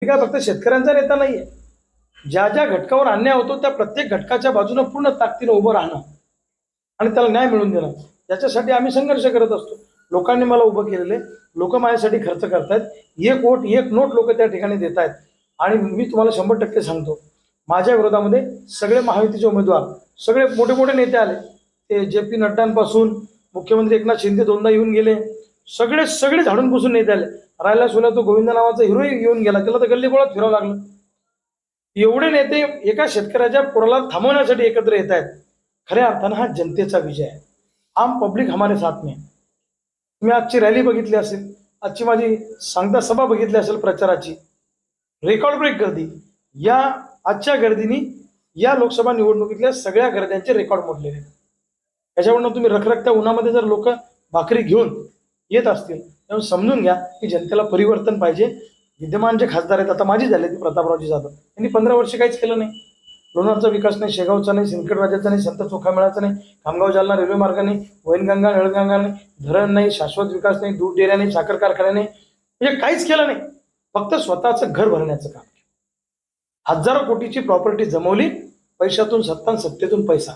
मी काय फक्त शेतकऱ्यांचा नेता नाहीये. ज्या ज्या घटकावर अन्याय होतो त्या प्रत्येक घटकाच्या बाजूने पूर्ण ताकदीने उभं राहणं आणि त्याला न्याय मिळवून देणं, याच्यासाठी आम्ही संघर्ष करत असतो. लोकांनी मला उभं केलेले, लोक माझ्यासाठी खर्च करतायत, एक वोट एक नोट लोक त्या ठिकाणी देत आहेत. आणि मी तुम्हाला 100% सांगतो, माझ्या विरोधामध्ये सगळे महायुतीचे उमेदवार, सगळे मोठे मोठे नेते आले. ते JP नड्डांपासून मुख्यमंत्री एकनाथ शिंदे 2दा येऊन गेले, सगळे सगळे झाडून पुसून नेते आले. राहिला सोला तो गोविंद नावाचा हिरो येऊन गेला, त्याला तर गल्ली गोळात फिरावं लागलं. एवढे नेते एका शेतकऱ्याच्या पुराला थांबवण्यासाठी एकत्र येत आहेत. खऱ्या अर्थानं हा जनतेचा विजय आहे. आम पब्लिक हमारे साथ में. तुम्ही आजची रॅली बघितली असेल, आजची माझी सांगता सभा बघितली असेल प्रचाराची, रेकॉर्ड ब्रेक गर्दी. या आजच्या गर्दीने या लोकसभा निवडणुकीतल्या सगळ्या गर्द्यांचे रेकॉर्ड मोडलेले आहेत. याच्यावरून तुम्ही रखरखत्या उन्हामध्ये जर लोक भाकरी घेऊन येत असतील तेव्हा समजून घ्या की जनतेला परिवर्तन पाहिजे. विद्यमान जे खासदार आहेत, आता माझी झाले ते प्रतापरावजी जाधव, यांनी 15 वर्ष काहीच केलं नाही. लोणारचा विकास नाही, शेगावचा नाही, सिंदखेडराजाचा नाही, संत चोखामेळाचा नाही, खामगाव जालना रेल्वे मार्ग नाही, वैनगंगा नळगंगा नाही, धरण नाही, शाश्वत विकास नाही, दूध डेऱ्या नाही, साखर कारखाने नाही, म्हणजे काहीच केलं नाही. फक्त स्वतःचं घर भरण्याचं काम. हजारो कोटीची प्रॉपर्टी जमवली, पैशातून सत्ता, सत्तेतून पैसा.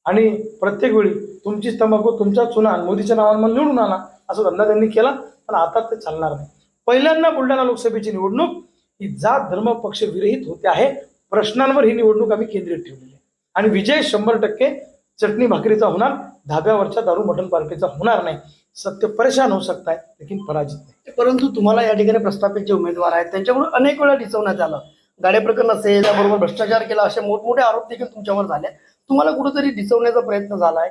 आणि प्रत्येक वेळी तुमची तंबाखू, तुमचा चुना मोदीच्या नावाने मला निवडून आला असा धंदा त्यांनी केला. पण आता ते चालणार नाही. पहिल्यांदा बुलढाणा लोकसभेची निवडणूक ही जात धर्म पक्ष विरहित होते आहे. प्रश्नांवर ही निवडणूक आम्ही केंद्रित ठेवलेली आहे. आणि विजय 100% चटणी भाकरीचा होणार, धाब्यावरच्या दारू मटण पार्टीचा होणार नाही. सत्य परेशान होऊ शकता है लेकिन पराजित नाही. परंतु तुम्हाला या ठिकाणी प्रस्थापित जे उमेदवार आहेत त्यांच्याकडून अनेक वेळा डिचवण्यात आलं. गाडे प्रकरण असेल, त्याबरोबर भ्रष्टाचार केला, असे मोठमोठे आरोप देखील तुमच्यावर झाले. तुम्हाला कुठेतरी डिचवण्याचा प्रयत्न झालाय,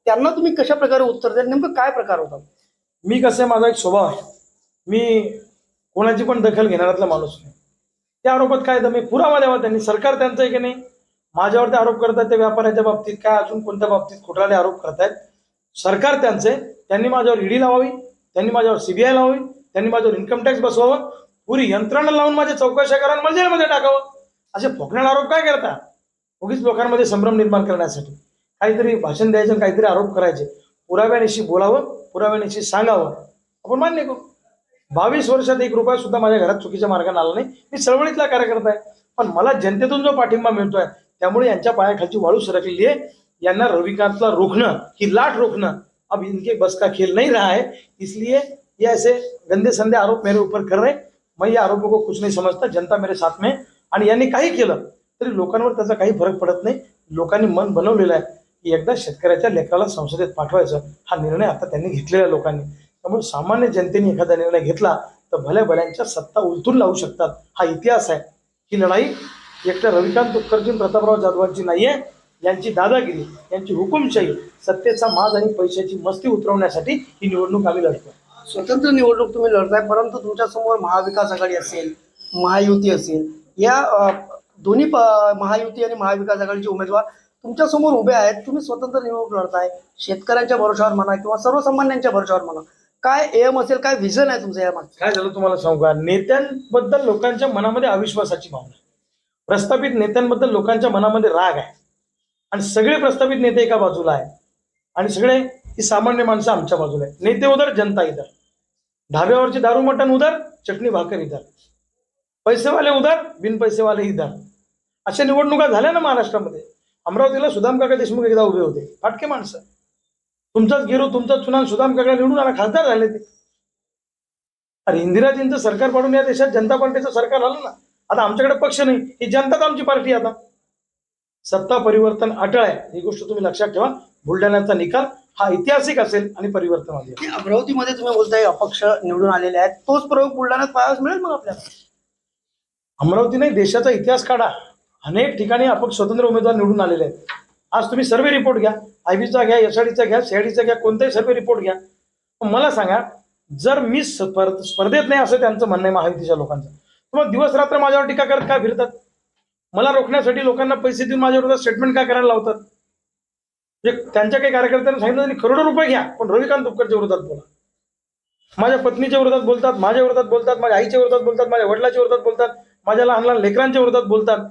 त्यांना तुम्ही कशा प्रकारे उत्तर द्याल? नेमकं काय प्रकार होता? मी कसं, माझा एक स्वभाव आहे, मी कोणाची पण दखल घेणाऱ्यातला माणूस नाही. त्या आरोपात काय दम आहे? पुरावा द्यावा त्यांनी. सरकार त्यांचं आहे की नाही? माझ्यावर ते आरोप करतात त्या व्यापाऱ्याच्या बाबतीत, काय अजून कोणत्या बाबतीत खोटारडे आरोप करतायत. सरकार त्यांचं आहे. त्यांनी माझ्यावर ईडी लावावी, त्यांनी माझ्यावर CBI लावावी, त्यांनी माझ्यावर इन्कम टॅक्स बसवावं, पुरी यंत्रणा लावून माझ्या चौकशा करा आणि मला जेलमध्ये टाकावं. असे फोकण्याला आरोप काय करता? उगीच लोकांमध्ये संभ्रम निर्माण करण्यासाठी काहीतरी भाषण द्यायचं, काहीतरी आरोप करायचे. पुराव्यानिशी बोलावं, पुराव्यानिशी सांगावं, आपण मान्य करू. 22 वर्षात 1 रुपया सुद्धा माझ्या घरात चुकीच्या मार्गाने आला नाही. मी चळवळीतला कार्यकर्ता आहे. पण मला जनतेतून जो पाठिंबा मिळतोय त्यामुळे यांच्या पायाखालची वाळू सरकलेली आहे. यांना रविकांतला रोखणं, ही लाट रोखणं अब इनके बस का खेल नहीं रहा है. इसलिए ये ऐसे गंदे संदे आरोप मेरे ऊपर कर रहे. मैं ये आरोपों को कुछ नहीं समझता. जनता मेरे साथ में. आणि यांनी काही केलं तरी लोकांवर त्याचा काही फरक पडत नाही. लोकांनी मन बनवलेलं आहे की एकदा शेतकऱ्याच्या लेकराला संसदेत पाठवायचं. हा निर्णय आता त्यांनी घेतलेला आहे लोकांनी. त्यामुळे सामान्य जनतेने एखादा निर्णय घेतला तर भल्या भल्यांच्या सत्ता उलटून लावू शकतात. हा इतिहास आहे. ही लढाई एकट्या रविकांत तुपकरजी, प्रतापराव जाधवांची नाहीये. यांची दादागिरी, यांची हुकुमशाही, सत्तेचा माज आणि पैशाची मस्ती उतरवण्यासाठी ही निवडणूक आम्ही लढतो. स्वतंत्र निवडणूक तुम्ही लढताय, परंतु तुमच्यासमोर महाविकास आघाडी असेल, महायुती असेल, या दोन्ही महायुती आणि महाविकास आघाडीचे उमेदवार तुमच्यासमोर उभे आहेत. तुम्ही स्वतंत्र निवडणूक लढताय, शेतकऱ्यांच्या भरोशावर म्हणा किंवा सर्वसामान्यांच्या भरोशावर म्हणा, काय एम असेल, काय विजन आहे तुमचं यामागे? काय झालं तुम्हाला सांगू का? नेत्यांबद्दल लोकांच्या मनामध्ये अविश्वासाची भावना, प्रस्थापित नेत्यांबद्दल लोकांच्या मनामध्ये राग आहे. आणि सगळे प्रस्थापित नेते एका बाजूला आहे आणि सगळे ही सामान्य माणसं आमच्या बाजूला आहे. नेते उधर, जनता इधर. धाब्यावरची दारू मटण उधर, चटणी भाकर इधर. पैसेवाले उधर, बिन पैसेवाले इधर. अशा निवडणुका झाल्या ना महाराष्ट्रामध्ये. अमरावतीला सुदाम काका देशमुख एकदा उभे होते, फाटके माणसं. तुमचाच गिरू, तुमचा चुना सुदाम काका निवडून आला, खासदार झाले ते. अरे इंदिराजींचं सरकार पाडून या देशात जनता पार्टीचं सरकार आलं ना. आता आमच्याकडे पक्ष नाही, ही जनताच आमची पार्टी. आता सत्ता परिवर्तन अटळ आहे, ही गोष्ट तुम्ही लक्षात ठेवा. बुलढाण्याचा निकाल हा ऐतिहासिक असेल आणि परिवर्तनवादी. अमरावतीमध्ये तुम्ही बोलताय अपक्ष निवडून आलेले आहेत, तोच प्रयोग बुलढाण्यात पाहायला मिळेल मग आपल्याला? अमरावती नाही, देशाचा इतिहास काढा. अनेक ठिकाणी अपक्ष स्वतंत्र उमेदवार निवडून आलेले आहेत. आज तुम्ही सर्वे रिपोर्ट घ्या, IBचा घ्या, SRDचा घ्या, CIDचा घ्या, कोणताही सर्वे रिपोर्ट घ्या. मला सांगा, जर मी स्पर्धेत नाही असं त्यांचं म्हणणं आहे महायुतीच्या लोकांचं, तर मग दिवस रात्र माझ्यावर टीका करत काय फिरतात? मला रोखण्यासाठी लोकांना पैसे देऊन माझ्या विरोधात स्टेटमेंट काय करायला लावतात? म्हणजे त्यांच्या काही कार्यकर्त्यांना सांगितलं त्यांनी करोडो रुपये घ्या, पण रविकांत तुपकरच्या विरोधात बोला. माझ्या पत्नीच्या विरोधात बोलतात, माझ्या विरोधात बोलतात, माझ्या आईच्या विरोधात बोलतात, माझ्या वडिलांच्या विरोधात बोलतात, माझ्या लहान लहान लेकरांच्या विरोधात बोलतात.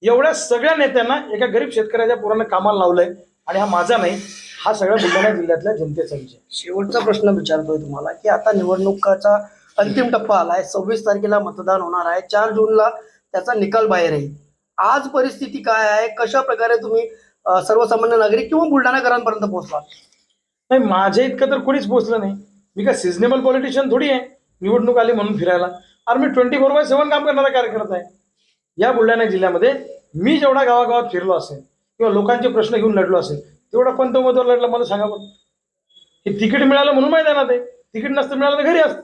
एवढ्या सगळ्या नेत्यांना एका गरीब शेतकऱ्याच्या पोरांना कामाला लावलंय. आणि हा माझा नाही, हा सगळ्या बुलढाणा जिल्ह्यातल्या जनतेचा विषय. शेवटचा प्रश्न विचारतोय तुम्हाला की आता निवडणुकाचा अंतिम टप्पा आलाय, 26 तारखेला मतदान होणार आहे, 4 जूनला त्याचा निकाल बाहेर येईल. आज परिस्थिती काय आहे, कशा प्रकारे तुम्ही सर्वसामान्य नागरिक किंवा बुलढाणाकरांपर्यंत पोहोचला? नाही, माझ्या इतकं तर कोणीच पोहोचलं नाही. मी काय सिजनेबल पॉलिटिशियन थोडी आहे निवडणूक आली म्हणून फिरायला. अरे मी 24/7 काम करणारा कार्यकर्ता आहे. या बुलढाणा जिल्ह्यामध्ये मी जेवढा गावागावात फिरलो असेल किंवा लोकांचे प्रश्न घेऊन लढलो असेल तेवढा कोणता उमेदवार लढला मला सांगा बरं. हे तिकीट मिळालं म्हणून मैदानात आहे, तिकीट नसतं मिळालं तर घरी असतं.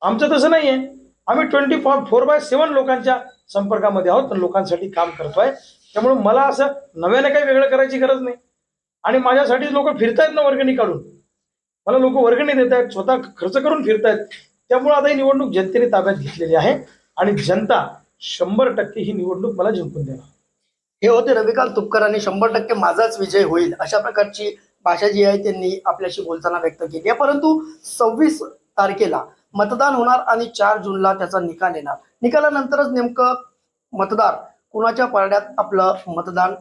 आमचं तसं नाही आहे. आम्ही 24/7 लोकांच्या संपर्कामध्ये आहोत, पण लोकांसाठी काम करतोय. त्यामुळे मला असं नव्याने काही वेगळं करायची गरज नाही. आणि माझ्यासाठी लोक फिरतायत ना वर्गणी काढून, मला लोक वर्गणी देत आहेत, स्वतः खर्च करून फिरतायत. त्यामुळे आता ही निवडणूक जनतेने ताब्यात घेतलेली आहे आणि जनता 100% ही निवडणूक मला जिंकून देणार. हे होते रविकांत तुपकर आणि 100% माझाच विजय होईल अशा प्रकारची भाषा जी आहे त्यांनी आपल्याशी बोलताना व्यक्त केली आहे. परंतु 26 तारखेला मतदान होणार आणि 4 जूनला त्याचा निकाल येणार. निकालानंतरच नेमकं मतदार कुणाच्या पारड्यात आपलं मतदान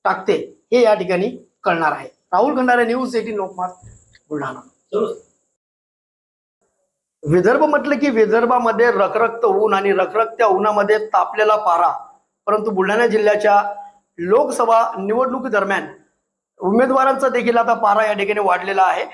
टाकते हे या ठिकाणी कळणार आहे. राहुल खंडारे, न्यूज 18 लोकमत, बुलढाणा. विदर्भ म्हटलं की विदर्भामध्ये रखरखत ऊन आणि रखरखत्या उन्हामध्ये तापलेला पारा. परंतु बुलढाणा जिल्ह्याच्या लोकसभा निवडणुकी दरम्यान उमेदवारांचा देखील आता पारा या ठिकाणी वाढलेला आहे.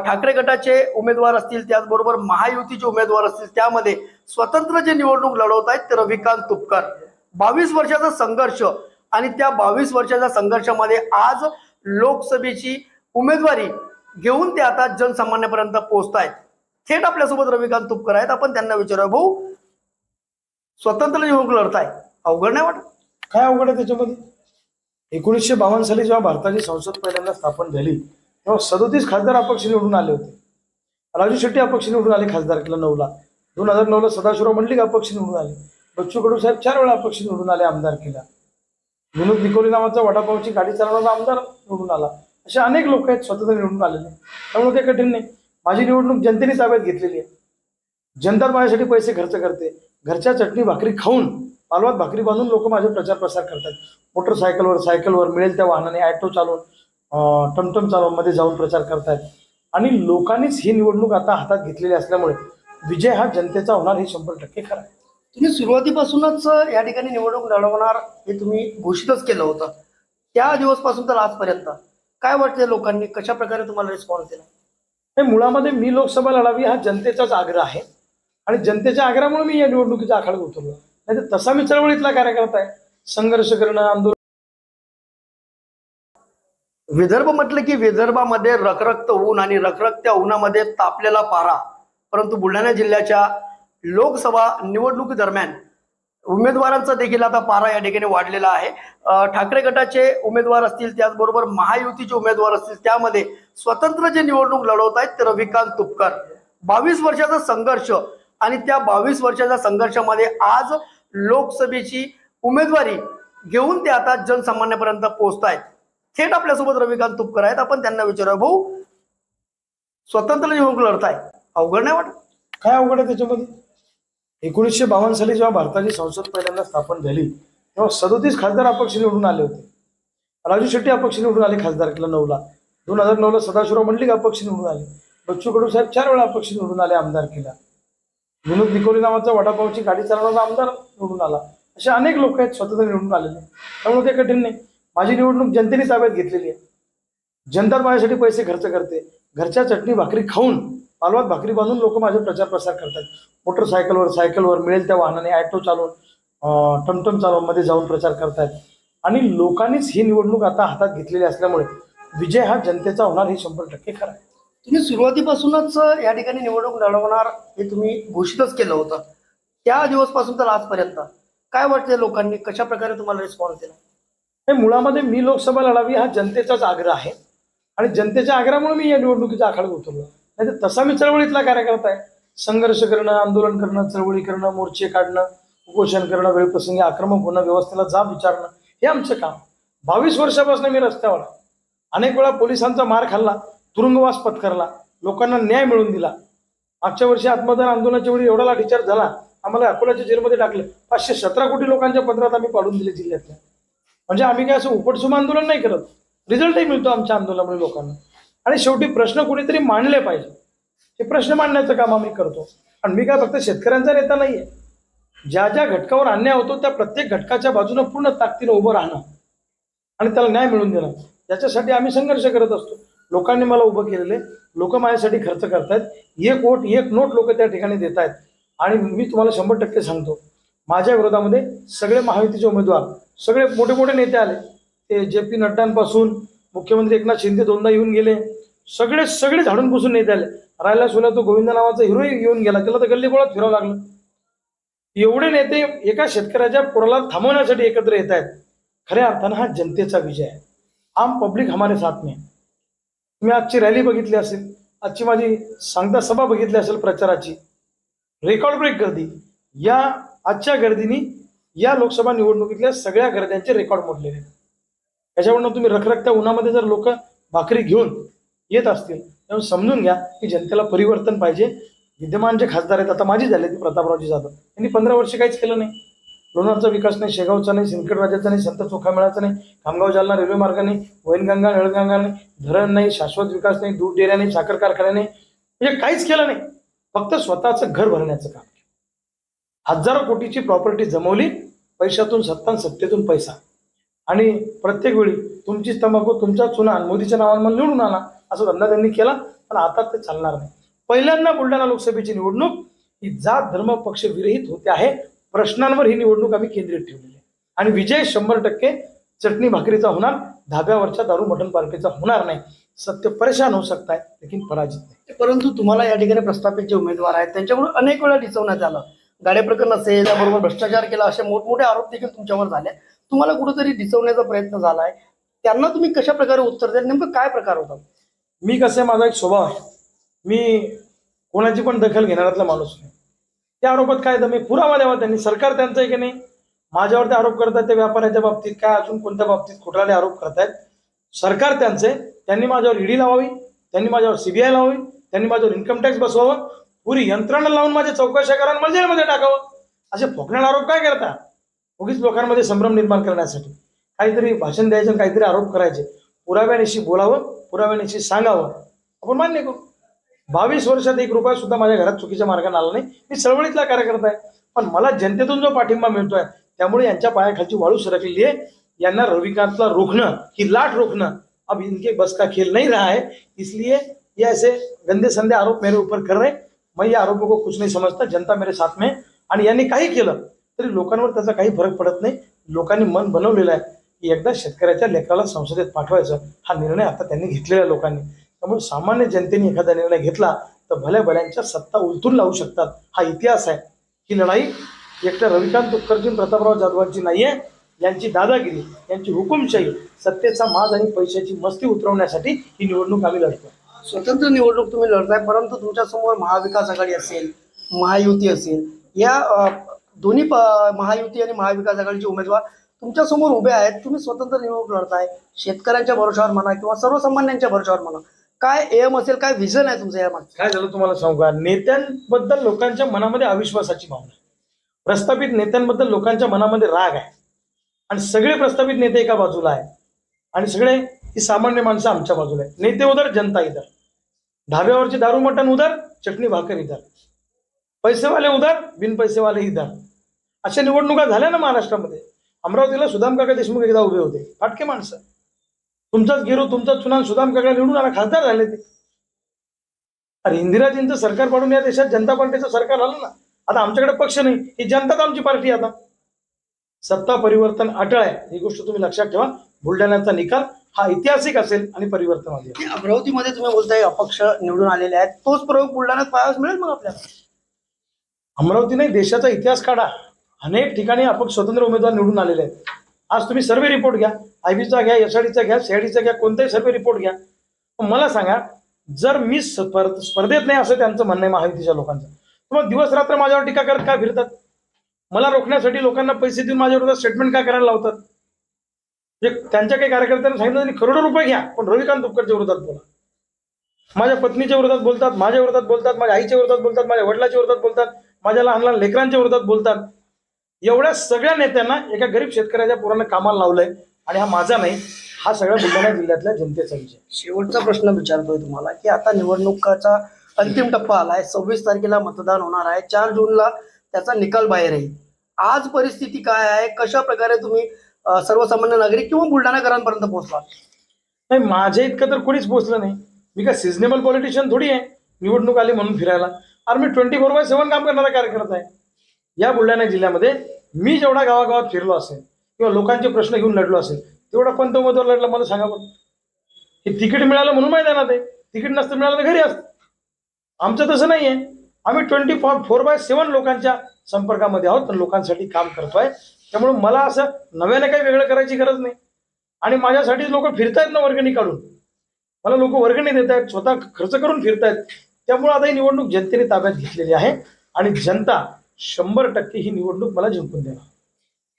ठाकरे गटाचे उमेदवार असतील, त्याचबरोबर महायुतीचे उमेदवार असतील, त्यामध्ये स्वतंत्र जे निवडणूक लढवत आहेत ते रविकांत तुपकर. 22 वर्षाचा संघर्ष आणि त्या 22 वर्षाच्या संघर्षामध्ये आज लोकसभेची उमेदवारी घेऊन ते आता जनसामान्यापर्यंत पोहोचतायत. थेट आपल्यासोबत रविकांत तुपकर आहेत. आपण त्यांना विचारूया, भाऊ स्वतंत्र निवडणूक लढताय, अवघड नाही वाटत? काय अवघड आहे त्याच्यामध्ये? 1952 साली जेव्हा भारताची संसद पहिल्यांदा स्थापन झाली तेव्हा 37 खासदार अपक्ष निवडून आले होते. राजू शेट्टी अपक्ष निवडून आले खासदारकीला 9ला. 2009ला सदाशिवराव मंडलिक अपक्ष निवडून आले. बच्चू कडू साहेब 4 वेळा अपक्ष निवडून आले आमदारकीला. विनोद निकोली नावाचा वडापावची गाडी चालवणारा आमदार निवडून आला. असे अनेक लोक आहेत स्वतंत्र निवडून आलेले. त्यामुळे ते कठीण नाही. माझी निवडणूक जनतेने ताब्यात घेतलेली आहे. जनता माझ्यासाठी पैसे खर्च करते. घरच्या चटणी भाकरी खाऊन, पालवात भाकरी बांधून लोक माझे प्रचार प्रसार करतात. मोटरसायकलवर, सायकलवर, मिळेल त्या वाहनाने, ऑटो चालवून, टमटम चालवून मध्ये जाऊन प्रचार करतायत. आणि लोकांनीच ही निवडणूक आता हातात घेतलेली असल्यामुळे विजय हा जनतेचा होणार हे 100% खरं आहे. तुम्ही सुरुवातीपासूनच या ठिकाणी निवडणूक लढवणार हे तुम्ही घोषितच केलं होतं. त्या दिवसपासून तर आजपर्यंत काय वाटते, लोकांनी कशा प्रकारे तुम्हाला रिस्पॉन्स दिला? हे मुळामध्ये मी लोकसभा लढावी हा जनतेचाच आग्रह आहे आणि जनतेच्या आग्रहामुळे मी या निवडणुकीच्या आखाड्यात उतरलो. नाही तर तसा मी चळवळीतला कार्यकर्ता आहे. संघर्ष करणं, आंदोलन. विदर्भ म्हटलं की विदर्भामध्ये रखरखत ऊन आणि रखरखत्या उन्हामध्ये तापलेला पारा. परंतु बुलढाणा जिल्ह्याच्या लोकसभा निवडणुकी दरम्यान उमेदवारांचा देखील आता पारा या ठिकाणी वाढलेला आहे. ठाकरे गटाचे उमेदवार असतील, त्याचबरोबर महायुतीचे उमेदवार असतील, त्यामध्ये स्वतंत्र जे निवडणूक लढवत आहेत ते रविकांत तुपकर. 22 वर्षाचा संघर्ष आणि त्या 22 वर्षाच्या संघर्षामध्ये आज लोकसभेची उमेदवारी घेऊन ते आता जनसामान्यापर्यंत पोहोचतायत. थेट आपल्यासोबत रविकांत तुपकर आहेत. आपण त्यांना विचारूया, भाऊ स्वतंत्र निवडणूक लढताय, अवघड नाही वाटत? काय अवघड आहे त्याच्यामध्ये? 1952 साली जेव्हा भारताची संसद पहिल्यांदा स्थापन झाली तेव्हा 37 खासदार अपक्ष निवडून आले होते. राजू शेट्टी अपक्ष निवडून आले खासदारकीला 9ला. 2009ला सदाशिवराव मंडलिक अपक्ष निवडून आले. बच्चू कडू साहेब 4 वेळा अपक्ष निवडून आले आमदारकीला. विनोद निकोली नावाचा वडापावची गाडी चालवणारा आमदार निवडून आला. असे अनेक लोक आहेत स्वतंत्र निवडून आलेले. त्यामुळे ते कठीण नाही. माझी निवडणूक जनतेने ताब्यात घेतलेली आहे. जनता माझ्यासाठी पैसे खर्च करते. घरच्या चटणी भाकरी खाऊन, पालवात भाकरी बांधून लोक माझे प्रचार प्रसार करतात. मोटरसायकलवर, सायकलवर, मिळेल त्या वाहनाने, ऑटो चालवून, टमटम चालवून मध्ये जाऊन प्रचार करतायत. आणि लोकांनीच ही निवडणूक आता हातात घेतलेली असल्यामुळे विजय हा जनतेचा होणार हे 100% खरं आहे. तुम्ही सुरुवातीपासूनच या ठिकाणी निवडणूक लढवणार हे तुम्ही घोषितच केलं होतं. त्या दिवसपासून तर आजपर्यंत काय वाटते, लोकांनी कशा प्रकारे तुम्हाला रिस्पॉन्स दिला? हे मुळामध्ये मी लोकसभा लढावी हा जनतेचाच आग्रह आहे आणि जनतेच्या आग्रहामुळे मी या निवडणुकीच्या आखाड्यात उतरलो. नाही तर तसा मी चळवळीतला कार्यकर्ता आहे. संघर्ष करणं, आंदोलन करणं, चळवळी करणं, मोर्चे काढणं, उपोषण करणं, वेळप्रसंगी आक्रमक होणं, व्यवस्थेला जाब विचारणं हे आमचं काम. 22 वर्षापासून मी रस्त्यावर, अनेक वेळा पोलिसांचा मार खाल्ला, तुरुंगवास पत्करला, लोकांना न्याय मिळवून दिला. मागच्या वर्षी आत्मदान आंदोलनाच्या वेळी एवढा लाठीचार्ज झाला, आम्हाला अकोल्याच्या जेलमध्ये टाकलं. 517 कोटी लोकांच्या पत्रात आम्ही पाडून दिले जिल्ह्यातल्या. म्हणजे आम्ही काय असं उपटसुम आंदोलन नाही करत. रिझल्टही मिळतो आमच्या आंदोलनामुळे लोकांना. आणि शेवटी प्रश्न कुणीतरी मांडले पाहिजे. हे प्रश्न मांडण्याचं काम आम्ही करतो. आणि मी काय फक्त शेतकऱ्यांचा नेता नाहीये. ज्या ज्या घटकावर अन्याय होतो त्या प्रत्येक घटकाच्या बाजूने पूर्ण ताकदीने उभं राहणं आणि त्याला न्याय मिळवून देणं, याच्यासाठी आम्ही संघर्ष करत असतो. लोकांनी मला उभं केलेले, लोक माझ्यासाठी खर्च करतायत, एक वोट एक नोट लोक त्या ठिकाणी देत आहेत. आणि मी तुम्हाला 100% सांगतो, माझ्या विरोधामध्ये सगळे महायुतीचे उमेदवार, सगळे मोठे मोठे नेते आले. ते JP नड्डांपासून मुख्यमंत्री एकनाथ शिंदे 2दा येऊन गेले, सगळे सगळे झाडून पुसून नेते आले. राहिला सोला तो गोविंद नावाचा हिरो येऊन गेला, त्याला तर गल्ली गोळात फिरावं लागलं. एवढे नेते एका शेतकऱ्याच्या पोराला थांबवण्यासाठी एकत्र येत आहेत. खऱ्या अर्थानं हा जनतेचा विजय आहे. आम पब्लिक हमारे साथ में. तुम्ही आजची रॅली बघितली असेल, आजची माझी सांगता सभा बघितली असेल प्रचाराची, रेकॉर्ड ब्रेक गर्दी. या आजच्या गर्दीनी या लोकसभा निवडणुकीतल्या सगळ्या गर्द्यांचे रेकॉर्ड मोडलेले आहेत. याच्यावरून तुम्ही रखरखत्या उन्हामध्ये जर लोक भाकरी घेऊन येत असतील तेव्हा समजून घ्या की जनतेला परिवर्तन पाहिजे. विद्यमान जे खासदार आहेत, आता माझी झाले ते प्रतापरावजी जाधव, यांनी 15 वर्ष काहीच केलं नाही. लोणारचा विकास नाही, शेगावचा नाही, सिंदखेडराजाचा नाही, संत चोखामेळाचा नाही, खामगाव जालना रेल्वे मार्ग नाही, वैनगंगा नळगंगा नाही, धरण नाही, शाश्वत विकास नाही, दूध डेऱ्या नाही, साखर कारखाना नाही, म्हणजे काहीच केलं नाही. फक्त स्वतःचं घर भरण्याचं काम. हजारो कोटीची प्रॉपर्टी जमवली, पैशातून सत्ता, सत्तेतून पैसा. आणि प्रत्येक वेळी तुमची तंबाखू, तुमचा चुना मोदीच्या नावानं मला निवडून आला असा धंदा त्यांनी केला. पण आता ते चालणार नाही. पहिल्यांदा बुलढाणा लोकसभेची निवडणूक ही जात धर्म पक्ष विरहित होते आहे. प्रश्नांवर ही निवडणूक आम्ही केंद्रित ठेवलेली आहे. आणि विजय 100% चटणी भाकरीचा होणार, धाब्यावरच्या दारू मटण पार्टीचा होणार नाही. सत्य परेशान होऊ शकता है लेकिन पराजित नाही. परंतु तुम्हाला या ठिकाणी प्रस्थापित जे उमेदवार आहेत त्यांच्याकडून अनेक वेळा डिचवण्यात आलं. गाडे प्रकरण असेल, त्याबरोबर भ्रष्टाचार केला, असे मोठमोठे आरोप देखील तुमच्यावर झाले. तुम्हाला कुठेतरी डिचवण्याचा प्रयत्न झालाय, त्यांना तुम्ही कशा प्रकारे उत्तर द्याल? नेमकं काय प्रकार होता? मी कसं, माझा एक स्वभाव आहे, मी कोणाची पण दखल घेणाऱ्यातला माणूस नाही. त्या आरोपात काय तर मी पुरावा द्यावा त्यांनी. सरकार त्यांचं आहे की नाही, माझ्यावरती आरोप करतात त्या व्यापाऱ्याच्या बाबतीत, काय अजून कोणत्या बाबतीत खोटारडे आरोप करतायत. सरकार त्यांचे, त्यांनी माझ्यावर ED लावावी, त्यांनी माझ्यावर CBI लावावी, त्यांनी माझ्यावर इन्कम टॅक्स बसवावं, पुरी यंत्रणा लावून माझ्या चौकशा करा आणि मला जेलमध्ये टाकावं. असे फोकण्याला आरोप काय करता? उगीच लोकांमध्ये संभ्रम निर्माण करण्यासाठी काहीतरी भाषण द्यायचं, काहीतरी आरोप करायचे. पुराव्यानिशी बोलावं, पुराव्यानिशी सांगावं, आपण मान्य करू. 22 वर्षात 1 रुपया सुद्धा माझ्या घरात चुकीच्या मार्गाने आला नाही. मी चळवळीतला कार्यकर्ता आहे, पण मला जनतेतून जो पाठिंबा मिळतोय त्यामुळे यांच्या पायाखालची वाळू सरकलेली आहे. यांना रविकांतला रोखणं, ही लाट रोखणं अब इनके बस का खेल नहीं रहा है. इसलिए ये ऐसे गंदे संदे आरोप मेरे ऊपर कर रहे. मैं ये आरोपों को कुछ नहीं समझता. जनता मेरे साथ में. आणि यांनी काही केलं तरी लोकांवर त्याचा काही फरक पडत नाही. लोकांनी मन बनवलेलं आहे की एकदा शेतकऱ्याच्या लेकराला संसदेत पाठवायचं. हा निर्णय आता त्यांनी घेतलेला आहे लोकांनी. त्यामुळे सामान्य जनतेने एखादा निर्णय घेतला तर भल्या भल्यांच्या सत्ता उलटून लावू शकतात. हा इतिहास आहे. ही लढाई एकट्या रविकांत तुपकरजी, प्रतापराव जाधवांची नाहीये. यांची दादागिरी, यांची हुकुमशाही, सत्तेचा माज आणि पैशाची मस्ती उतरवण्यासाठी ही निवडणूक आम्ही लढतो. स्वतंत्र निवडणूक तुम्ही लढताय, परंतु तुमच्यासमोर महाविकास आघाडी असेल, महायुती असेल, या दोन्ही महायुती आणि महाविकास आघाडीचे उमेदवार तुमच्यासमोर उभे आहेत. तुम्ही स्वतंत्र निवडणूक लढताय, शेतकऱ्यांच्या भरोशावर म्हणा किंवा सर्वसामान्यांच्या भरोशावर म्हणा, काय एम असेल, काय विजन आहे तुमचं यामागे? काय झालं तुम्हाला सांगू का, नेत्यांबद्दल लोकांच्या मनामध्ये अविश्वासाची भावना आहे. प्रस्थापित नेत्यांबद्दल लोकांच्या मनामध्ये राग आहे. आणि सगळे प्रस्थापित नेते एका बाजूला आहे आणि सगळे ही सामान्य माणसं आमच्या बाजूला आहे. नेते उधर, जनता इधर. धाब्यावरची दारू मटण उधर, चटणी भाकर इधर. पैसेवाले उधर, बिन पैसेवाले इधर. अशा निवडणुका झाल्या ना महाराष्ट्रामध्ये. अमरावतीला सुदाम काका देशमुख एकदा उभे होते, फाटके माणसं. तुमचाच गिरू, तुमचा चुना सुदाम काका निवडून आला, खासदार झाले ते. अरे इंदिराजींचं सरकार पाडून या देशात जनता पार्टीचं सरकार आलं ना. आता आमच्याकडे पक्ष नाही, ही जनताच आमची पार्टी. आता सत्ता परिवर्तन अटळ आहे, ही गोष्ट तुम्ही लक्षात ठेवा. बुलढाण्याचा निकाल हा ऐतिहासिक असेल आणि परिवर्तनवादी असेल. अमरावतीमध्ये तुम्ही बोलताय अपक्ष निवडून आलेले आहेत, तोच प्रयोग बुलढाण्यात पाहायला मिळेल मग आपल्याला? अमरावती नाही, देशाचा इतिहास काढा. अनेक ठिकाणी अपक्ष स्वतंत्र उमेदवार निवडून आलेले आहेत. आज तुम्ही सर्वे रिपोर्ट घ्या, IBचा घ्या, SRDचा घ्या, CIDचा घ्या, कोणताही सर्वे रिपोर्ट घ्या. मला सांगा, जर मी स्पर्धेत नाही असं त्यांचं म्हणणं आहे महायुतीच्या लोकांचं, तर मग दिवस रात्र माझ्यावर टीका करत काय फिरतात? मला रोखण्यासाठी लोकांना पैसे देऊन माझ्या विरोधात स्टेटमेंट काय करायला लावतात? म्हणजे त्यांच्या काही कार्यकर्त्यांना सांगितलं त्यांनी करोडो रुपये घ्या, पण रविकांत तुपकरच्या विरोधात बोला. माझ्या पत्नीच्या विरोधात बोलतात, माझ्या विरोधात बोलतात, माझ्या आईच्या विरोधात बोलतात, माझ्या वडिलांच्या विरोधात बोलतात, माझ्या लहान लहान लेकरांच्या विरोधात बोलतात. एवढ्या सगळ्या नेत्यांना एका गरीब शेतकऱ्याच्या पोरांना कामाला लावलंय. आणि हा माझा नाही, हा सगळ्या बुलढाणा जिल्ह्यातल्या जनतेचा विषय. शेवटचा प्रश्न विचारतोय तुम्हाला की आता निवडणुकाचा अंतिम टप्पा आलाय. 26 तारखेला मतदान होणार आहे. 4 जूनला त्याचा निकाल बाहेर येईल. आज परिस्थिती काय आहे? कशा प्रकारे तुम्ही सर्वसामान्य नागरिक किंवा बुलढाणाकरांपर्यंत पोहोचला? नाही, माझ्या इतकं तर कोणीच पोहोचलं नाही. मी काय सिजनेबल पॉलिटिशियन थोडी आहे निवडणूक आली म्हणून फिरायला. अरे मी 24/7 काम करणारा कार्यकर्ता आहे. या बुलढाणा जिल्ह्यामध्ये मी जेवढा गावागावात फिरलो असेल किंवा लोकांचे प्रश्न घेऊन लढलो असेल तेवढा कोणता उमेदवार लढला मला सांगा बरं. हे तिकीट मिळालं म्हणून मैदानात आहे, तिकीट नसतं मिळालं तर घरी असतं. आमचं तसं नाही आहे. आम्ही 24/7 लोकांच्या संपर्कामध्ये आहोत, पण लोकांसाठी काम करतोय. त्यामुळे मला असं नव्याने काही वेगळं करायची गरज नाही. आणि माझ्यासाठी लोक फिरतायत ना वर्गणी काढून, मला लोक वर्गणी देत आहेत, स्वतः खर्च करून फिरतायत. त्यामुळे आता ही निवडणूक जनतेने ताब्यात घेतलेली आहे आणि जनता 100% ही निवडणूक मला जिंकून देणार.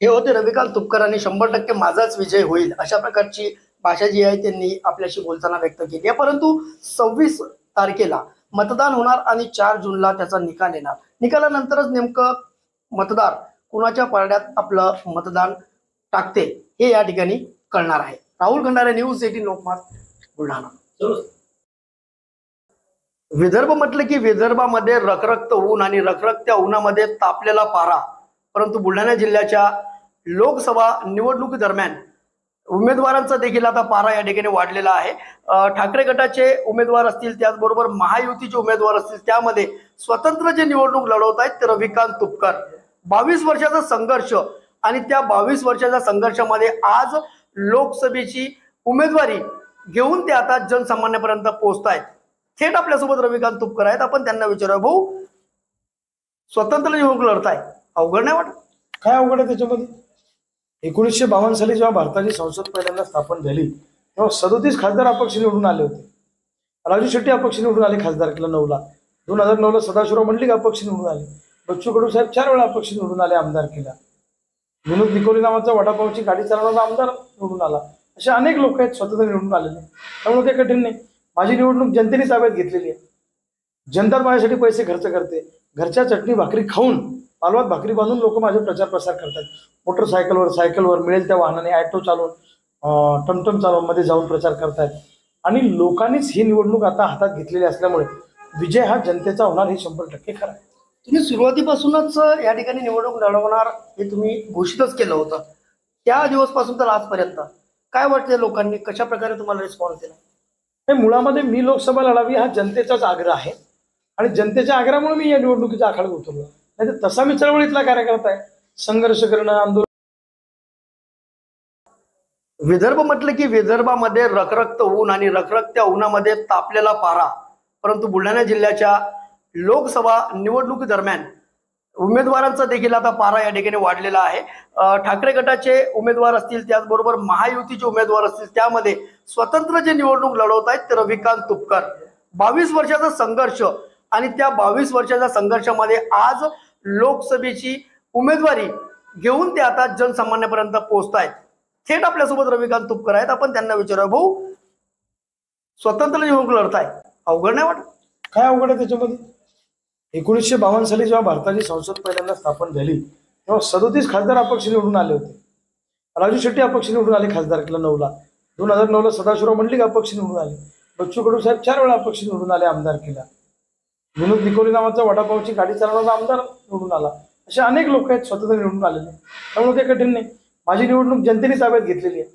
हे होते रविकांत तुपकर आणि 100% माझाच विजय होईल अशा प्रकारची भाषा जी आहे त्यांनी आपल्याशी बोलताना व्यक्त केली आहे. परंतु 26 तारखेला मतदान होणार आणि 4 जूनला त्याचा निकाल येणार. निकालानंतरच नेमकं मतदार कुणाच्या पारड्यात आपलं मतदान टाकते हे या ठिकाणी कळणार आहे. राहुल खंडारे, न्यूज 18 लोकमत, बुलढाणा. विदर्भ म्हटलं की विदर्भामध्ये रखरखत ऊन आणि रखरखत्या उन्हामध्ये तापलेला पारा. परंतु बुलढाणा जिल्ह्याच्या लोकसभा निवडणुकी दरम्यान उमेदवारांचा देखील आता पारा या ठिकाणी वाढलेला आहे. ठाकरे गटाचे उमेदवार असतील, त्याचबरोबर महायुतीचे उमेदवार असतील, त्यामध्ये स्वतंत्र जे निवडणूक लढवत आहेत ते रविकांत तुपकर. 22 वर्षाचा संघर्ष आणि त्या 22 वर्षाच्या संघर्षामध्ये आज लोकसभेची उमेदवारी घेऊन ते आता जनसामान्यापर्यंत पोहोचतायत. थेट आपल्यासोबत रविकांत तुपकर आहेत. आपण त्यांना विचारूया, भाऊ स्वतंत्र निवडणूक लढताय, अवघड नाही वाटत? काय अवघड आहे त्याच्यामध्ये? 1952 साली जेव्हा भारताची संसद पहिल्यांदा स्थापन झाली तेव्हा 37 खासदार अपक्ष निवडून आले होते. राजू शेट्टी अपक्ष निवडून आले खासदारकीला 9ला. 2009ला सदाशिवराव मंडलिक अपक्ष निवडून आले. बच्चू कडू साहेब 4 वेळा अपक्ष निवडून आले आमदारकीला. विनोद निकोली नावाचा वडापावची गाडी चालवणारा आमदार निवडून आला. असे अनेक लोक आहेत स्वतंत्र निवडून आलेले. त्यामुळे ते कठीण नाही. माझी निवडणूक जनतेने ताब्यात घेतलेली आहे. जनता माझ्यासाठी पैसे खर्च करते. घरच्या चटणी भाकरी खाऊन, पालवात भाकरी बांधून लोक माझे प्रचार प्रसार करतात. मोटरसायकलवर, सायकलवर, मिळेल त्या वाहनाने, ऑटो चालवून, टमटम चालवून मध्ये जाऊन प्रचार करतायत. आणि लोकांनीच ही निवडणूक आता हातात घेतलेली असल्यामुळे विजय हा जनतेचा होणार हे 100% खरं आहे. तुम्ही सुरुवातीपासूनच या ठिकाणी निवडणूक लढवणार हे तुम्ही घोषितच केलं होतं. त्या दिवसपासून तर आजपर्यंत काय वाटते, लोकांनी कशा प्रकारे तुम्हाला रिस्पॉन्स दिला? हे मुळामध्ये मी लोकसभा लढावी हा जनतेचाच आग्रह आहे आणि जनतेच्या आग्रहामुळे मी या निवडणुकीचा आखाडा उतरलो. नाही तर तसा मी चळवळीतला कार्यकर्ता आहे. संघर्ष करणं, आंदोलन. विदर्भ म्हटलं की विदर्भामध्ये रखरखत ऊन आणि रखरखत्या उन्हामध्ये तापलेला पारा. परंतु बुलढाणा जिल्ह्याच्या लोकसभा निवडणुकी दरम्यान उमेदवारांचा देखील आता पारा या ठिकाणी वाढलेला आहे. ठाकरे गटाचे उमेदवार असतील, त्याचबरोबर महायुतीचे उमेदवार असतील, त्यामध्ये स्वतंत्र जे निवडणूक लढवत आहेत ते रविकांत तुपकर. 22 वर्षाचा संघर्ष आणि त्या 22 वर्षाच्या संघर्षामध्ये आज लोकसभेची उमेदवारी घेऊन ते आता जनसामान्यापर्यंत पोहोचतायत. थेट आपल्यासोबत रविकांत तुपकर आहेत. आपण त्यांना विचारूया, भाऊ स्वतंत्र निवडणूक लढताय, अवघड नाही वाटत? काय अवघड आहे त्याच्यामध्ये? 1952 साली जेव्हा भारताची संसद पहिल्यांदा स्थापन झाली तेव्हा 37 खासदार अपक्ष निवडून आले होते. राजू शेट्टी अपक्ष निवडून आले खासदारकीला 9ला. 2009ला सदाशिवराव मंडलिक अपक्ष निवडून आले. बच्चू कडू साहेब 4 वेळा अपक्ष निवडून आले आमदारकीला. विनोद निकोली नावाचा वडापावची गाडी चालवणारा आमदार निवडून आला. असे अनेक लोक आहेत स्वतंत्र निवडून आलेले. त्यामुळे ते कठीण नाही. माझी निवडणूक जनतेने ताब्यात घेतलेली आहे.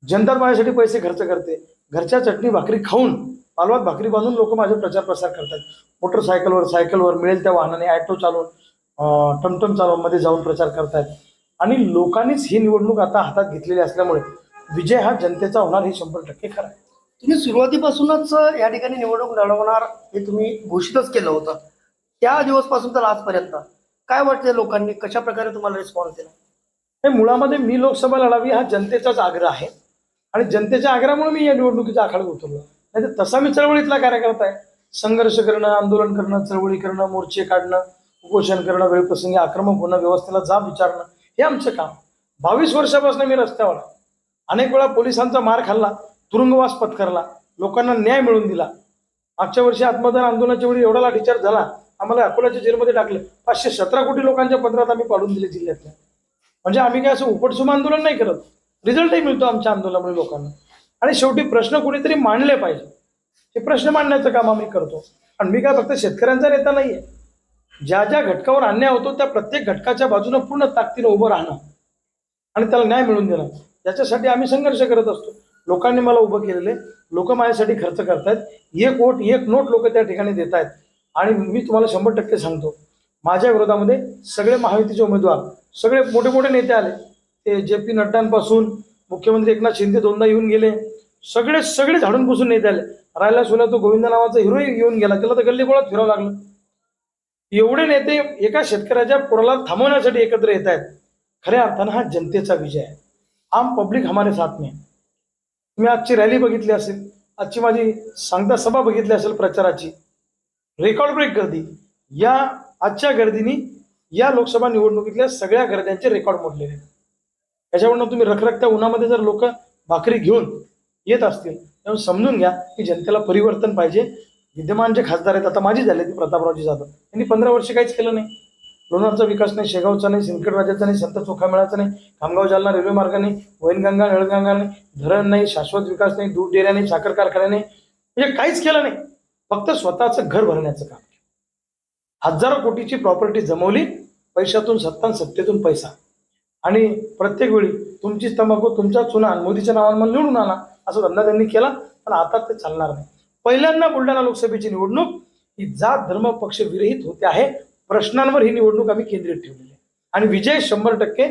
जनता माझ्यासाठी पैसे खर्च करते. घरच्या चटणी भाकरी खाऊन, पालवात भाकरी बांधून लोक माझे प्रचार प्रसार करतात. मोटरसायकलवर, सायकलवर, मिळेल त्या वाहनाने, ऑटो चालवून, टमटम चालवून मध्ये जाऊन प्रचार करतायत. आणि लोकांनीच ही निवडणूक आता हातात घेतलेली असल्यामुळे विजय हा जनतेचा होणार हे 100% खरं आहे. तुम्ही सुरुवातीपासूनच या ठिकाणी निवडणूक लढवणार हे तुम्ही घोषितच केलं होतं. त्या दिवसपासून तर आजपर्यंत काय वाटते, लोकांनी कशा प्रकारे तुम्हाला रिस्पॉन्स दिला? हे मुळामध्ये मी लोकसभा लढावी हा जनतेचाच आग्रह आहे आणि जनतेच्या आग्रहामुळे मी या निवडणुकीचा आखाडा उतरलो. नाही तर तसा मी चळवळीतला कार्यकर्ता आहे. संघर्ष करणं, आंदोलन करणं, चळवळी करणं, मोर्चे काढणं, उपोषण करणं, वेळप्रसंगी आक्रमक होणं, व्यवस्थेला जाब विचारणं हे आमचं काम. 22 वर्षापासून मी रस्त्यावर, अनेक वेळा पोलिसांचा मार खाल्ला, तुरुंगवास पत्करला, लोकांना न्याय मिळवून दिला. मागच्या वर्षी आत्मदान आंदोलनाच्या वेळी एवढा लाठीचार्ज झाला, आम्हाला अकोल्याच्या जेलमध्ये टाकलं. 517 कोटी लोकांच्या पत्रात आम्ही पाडून दिले जिल्ह्यातल्या. म्हणजे आम्ही काय असं उपटसुम आंदोलन नाही करत. रिझल्टही मिळतो आमच्या आंदोलनामुळे लोकांना. आणि शेवटी प्रश्न कुणीतरी मांडले पाहिजे. हे प्रश्न मांडण्याचं काम आम्ही करतो. आणि मी काय फक्त शेतकऱ्यांचा नेता नाहीये. ज्या ज्या घटकावर अन्याय होतो त्या प्रत्येक घटकाच्या बाजूने पूर्ण ताकदीने उभं राहणं आणि त्याला न्याय मिळवून देणं, याच्यासाठी आम्ही संघर्ष करत असतो. लोकांनी मला उभं केलेले, लोक माझ्यासाठी खर्च करतायत, एक वोट एक नोट लोक त्या ठिकाणी देत आहेत. आणि मी तुम्हाला 100% सांगतो, माझ्या विरोधामध्ये सगळे महायुतीचे उमेदवार, सगळे मोठे मोठे नेते आले. ते JP नड्डांपासून मुख्यमंत्री एकनाथ शिंदे 2दा येऊन गेले, सगळे सगळे झाडून पुसून नेते आले. राहिला सोला तो गोविंद नावाचा हिरो येऊन गेला, त्याला तर गल्ली गोळात फिरावं लागलं. एवढे नेते एका शेतकऱ्याच्या पोराला थांबवण्यासाठी एकत्र येत आहेत. खऱ्या अर्थानं हा जनतेचा विजय आहे. आम पब्लिक हमारे साथ में. तुम्ही आजची रॅली बघितली असेल, आजची माझी सांगता सभा बघितली असेल प्रचाराची, रेकॉर्ड ब्रेक गर्दी. या आजच्या गर्दीनी या लोकसभा निवडणुकीतल्या सगळ्या गर्द्यांचे रेकॉर्ड मोडलेले आहेत. याच्यावरून तुम्ही रखरखत्या उन्हामध्ये जर लोक भाकरी घेऊन येत असतील तेव्हा समजून घ्या की जनतेला परिवर्तन पाहिजे. विद्यमान जे खासदार आहेत, आता माझी झाले ते प्रतापरावजी जाधव, यांनी 15 वर्ष काहीच केलं नाही. लोणारचा विकास नाही, शेगावचा नाही, सिंदखेडराजाचा नाही, संत चोखामेळाचा नाही, खामगाव जालना रेल्वे मार्ग नाही, वैनगंगा नळगंगा नाही, धरण नाही, शाश्वत विकास नाही, दूध डेऱ्या नाही, साखर कारखाने नाही, म्हणजे काहीच केलं नाही. फक्त स्वतःचं घर भरण्याचं काम. हजारो कोटीची प्रॉपर्टी जमवली, पैशातून सत्ता, सत्तेतून पैसा. आणि प्रत्येक वेळी तुमची तंबाखू, तुमचा चुना मोदीच्या नावानं मला निवडून आला, असा धंदा त्यांनी केला. पण आता ते चालणार नाही. पहिल्यांदा बुलढाणा लोकसभेची निवडणूक ही जात धर्म पक्ष विरहित होते आहे. प्रश्नांवर ही निवडणूक आम्ही केंद्रित ठेवलेली आहे. आणि विजय 100%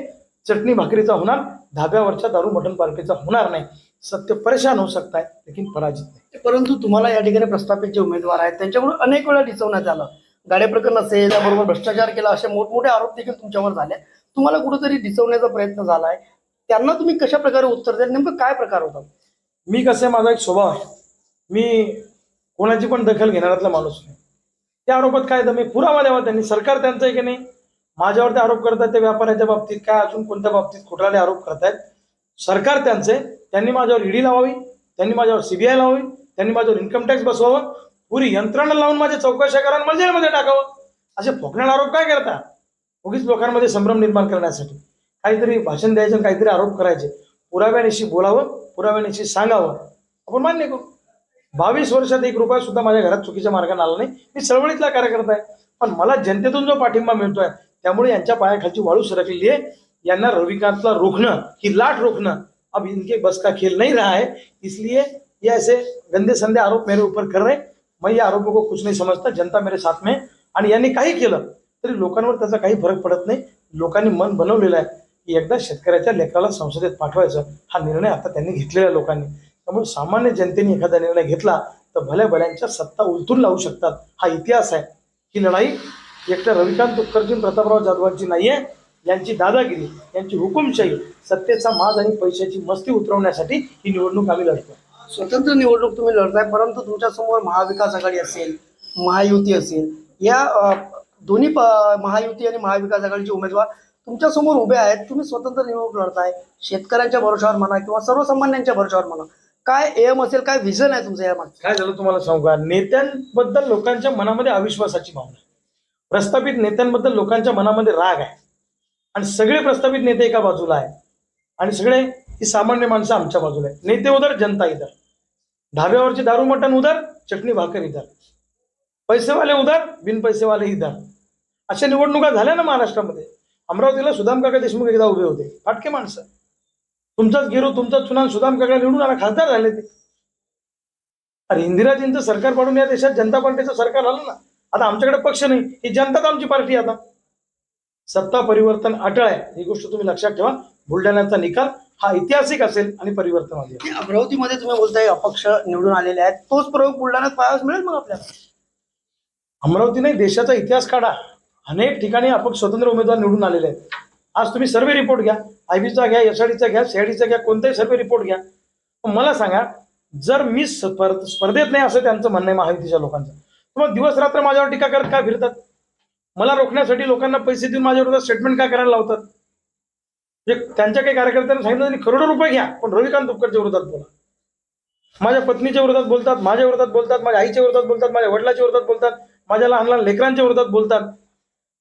चटणी भाकरीचा होणार, धाब्यावरच्या दारू मटण पार्टीचा होणार नाही. सत्य परेशान होऊ शकता है लेकिन पराजित नाही. परंतु तुम्हाला या ठिकाणी प्रस्थापित जे उमेदवार आहेत त्यांच्याकडून अनेक वेळा डिसवण्यात आलं. गाडे प्रकरण असेल, त्याबरोबर भ्रष्टाचार केला, असे मोठमोठे आरोप देखील तुमच्यावर झाले. तुम्हाला कुठेतरी डिसवण्याचा प्रयत्न झालाय, त्यांना तुम्ही कशा प्रकारे उत्तर द्याल? नेमकं काय प्रकार होता? मी कसं, माझा एक स्वभाव आहे, मी कोणाची पण दखल घेणाऱ्यातला माणूस नाही. त्या आरोपात काय दम आहे? पुरावा द्यावा त्यांनी. सरकार त्यांचं आहे की नाही? माझ्यावर ते आरोप करतात त्या व्यापाऱ्याच्या बाबतीत, काय अजून कोणत्या बाबतीत खोटारडे आरोप करतायत. सरकार त्यांचं आहे. त्यांनी माझ्यावर ईडी लावावी, त्यांनी माझ्यावर CBI लावावी, त्यांनी माझ्यावर इन्कम टॅक्स बसवावं, पुरी यंत्रणा लावून माझ्या चौकशा करा, मला जेलमध्ये टाकावं. असे फोकणारे आरोप काय करता? उगीच लोकांमध्ये संभ्रम निर्माण करण्यासाठी काहीतरी भाषण द्यायचं, काहीतरी आरोप करायचे. पुराव्यानिशी बोलावं, पुराव्यानिशी सांगावं, आपण मान्य करू. 22 वर्षात 1 रुपया सुद्धा माझ्या घरात चुकीच्या मार्गाने आला नाही. मी चळवळीतला कार्यकर्ता आहे. पण मला जनतेतून जो पाठिंबा मिळतोय त्यामुळे यांच्या पायाखालची वाळू सरकलेली आहे. यांना रविकांतला रोखणं, ही लाट रोखणं अब इनके बस का खेल नहीं रहा है. इसलिए ये ऐसे गंदे संदे आरोप मेरे ऊपर कर रहे. मैं ये आरोपों को कुछ नहीं समझता. जनता मेरे साथ में. आणि यांनी काही केलं तरी लोकांवर त्याचा काही फरक पडत नाही. लोकांनी मन बनवलेलं आहे की एकदा शेतकऱ्याच्या लेकराला संसदेत पाठवायचं. हा निर्णय आता त्यांनी घेतलेला आहे लोकांनी. त्यामुळे सामान्य जनतेने एखादा निर्णय घेतला तर भल्या भल्यांच्या सत्ता उलटून लावू शकतात. हा इतिहास आहे. ही लढाई एकट्या रविकांत तुपकरजी, प्रतापराव जाधवांची नाहीये. यांची दादागिरी, यांची हुकुमशाही, सत्तेचा माज आणि पैशाची मस्ती उतरवण्यासाठी ही निवडणूक आम्ही लढतो. स्वतंत्र निवडणूक तुम्ही लढताय, परंतु तुमच्यासमोर महाविकास आघाडी असेल, महायुती असेल, या दोन्ही महायुती आणि महाविकास आघाडीचे उमेदवार तुमच्यासमोर उभे आहेत. तुम्ही स्वतंत्र निवडणूक लढताय, शेतकऱ्यांच्या भरोशावर म्हणा किंवा सर्वसामान्यांच्या भरोशावर म्हणा, काय एम असेल, काय विजन आहे तुमचं यामागे? काय झालं तुम्हाला सांगू का? नेत्यांबद्दल लोकांच्या मनामध्ये अविश्वासाची भावना आहे. प्रस्थापित नेत्यांबद्दल लोकांच्या मनामध्ये राग आहे. आणि सगळे प्रस्थापित नेते एका बाजूला आहे आणि सगळे ही सामान्य माणसं आमच्या बाजूला आहे. नेते उधर, जनता इधर. धाब्यावरची दारू मटण उधर, चटणी भाकर इधर. पैसेवाले उधर, बिन पैसेवाले इधर. अशा निवडणुका झाल्या ना महाराष्ट्रामध्ये. अमरावतीला सुदाम काका देशमुख एकदा उभे होते, फाटके माणसं. तुमचाच गिरू, तुमचा चुना, सुदाम काका निवडून आला, खासदार झाले ते. अरे इंदिराजींचं सरकार पाडून या देशात जनता पार्टीचं सरकार आलं ना. आता आमच्याकडे पक्ष नाही, ही जनताच आमची पार्टी. आता सत्ता परिवर्तन अटळ आहे, ही गोष्ट तुम्ही लक्षात ठेवा. बुलढाण्याचा निकाल हा ऐतिहासिक असेल आणि परिवर्तनवादी असेल. अमरावतीमध्ये तुम्ही बोलताय अपक्ष निवडून आलेले आहेत, तोच प्रयोग बुलढाण्यात पाहायला मिळेल मग आपल्याला? अमरावती नाही, देशाचा इतिहास काढा. अनेक ठिकाणी अपक्ष स्वतंत्र उमेदवार निवडून आलेले आहेत. आज तुम्ही सर्वे रिपोर्ट घ्या, IBचा घ्या, SRDचा घ्या, CIDचा घ्या, कोणताही सर्वे रिपोर्ट घ्या. मला सांगा, जर मी स्पर्धेत नाही असं त्यांचं म्हणणं आहे महायुतीच्या लोकांचं, तर मग दिवस रात्र माझ्यावर टीका करत काय फिरतात? मला रोखण्यासाठी लोकांना पैसे देऊन माझ्या विरोधात स्टेटमेंट काय करायला लावतात? म्हणजे त्यांच्या काही कार्यकर्त्यांना सांगितलं त्यांनी करोडो रुपये घ्या, पण रविकांत तुपकरच्या विरोधात बोला. माझ्या पत्नीच्या विरोधात बोलतात, माझ्या विरोधात बोलतात, माझ्या आईच्या विरोधात बोलतात, माझ्या वडिलाच्या विरोधात बोलतात, माझ्या लहान लहान लेकरांच्या विरोधात बोलतात.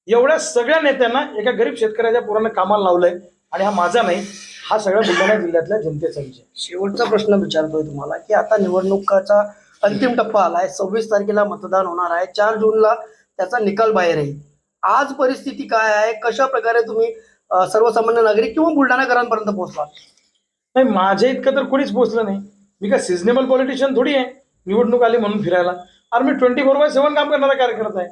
एवढ्या सगळ्या नेत्यांना एका गरीब शेतकऱ्याच्या पोरांना कामाला लावलंय. आणि हा माझा नाही, हा सगळ्या बुलढाणा जिल्ह्यातल्या जनतेचा विषय. शेवटचा प्रश्न विचारतोय तुम्हाला की आता निवडणुकाचा अंतिम टप्पा आलाय. 26 तारखेला मतदान होणार आहे. 4 जूनला त्याचा निकाल बाहेर येईल. आज परिस्थिती काय आहे? कशा प्रकारे तुम्ही सर्वसामान्य नागरिक किंवा बुलढाणाकरांपर्यंत पोहोचला? नाही, माझ्या इतकं तर कोणीच पोहोचलं नाही. मी काय सिजनेबल पॉलिटिशियन थोडी आहे निवडणूक आली म्हणून फिरायला. अरे मी 24/7 काम करणारा कार्यकर्ता आहे.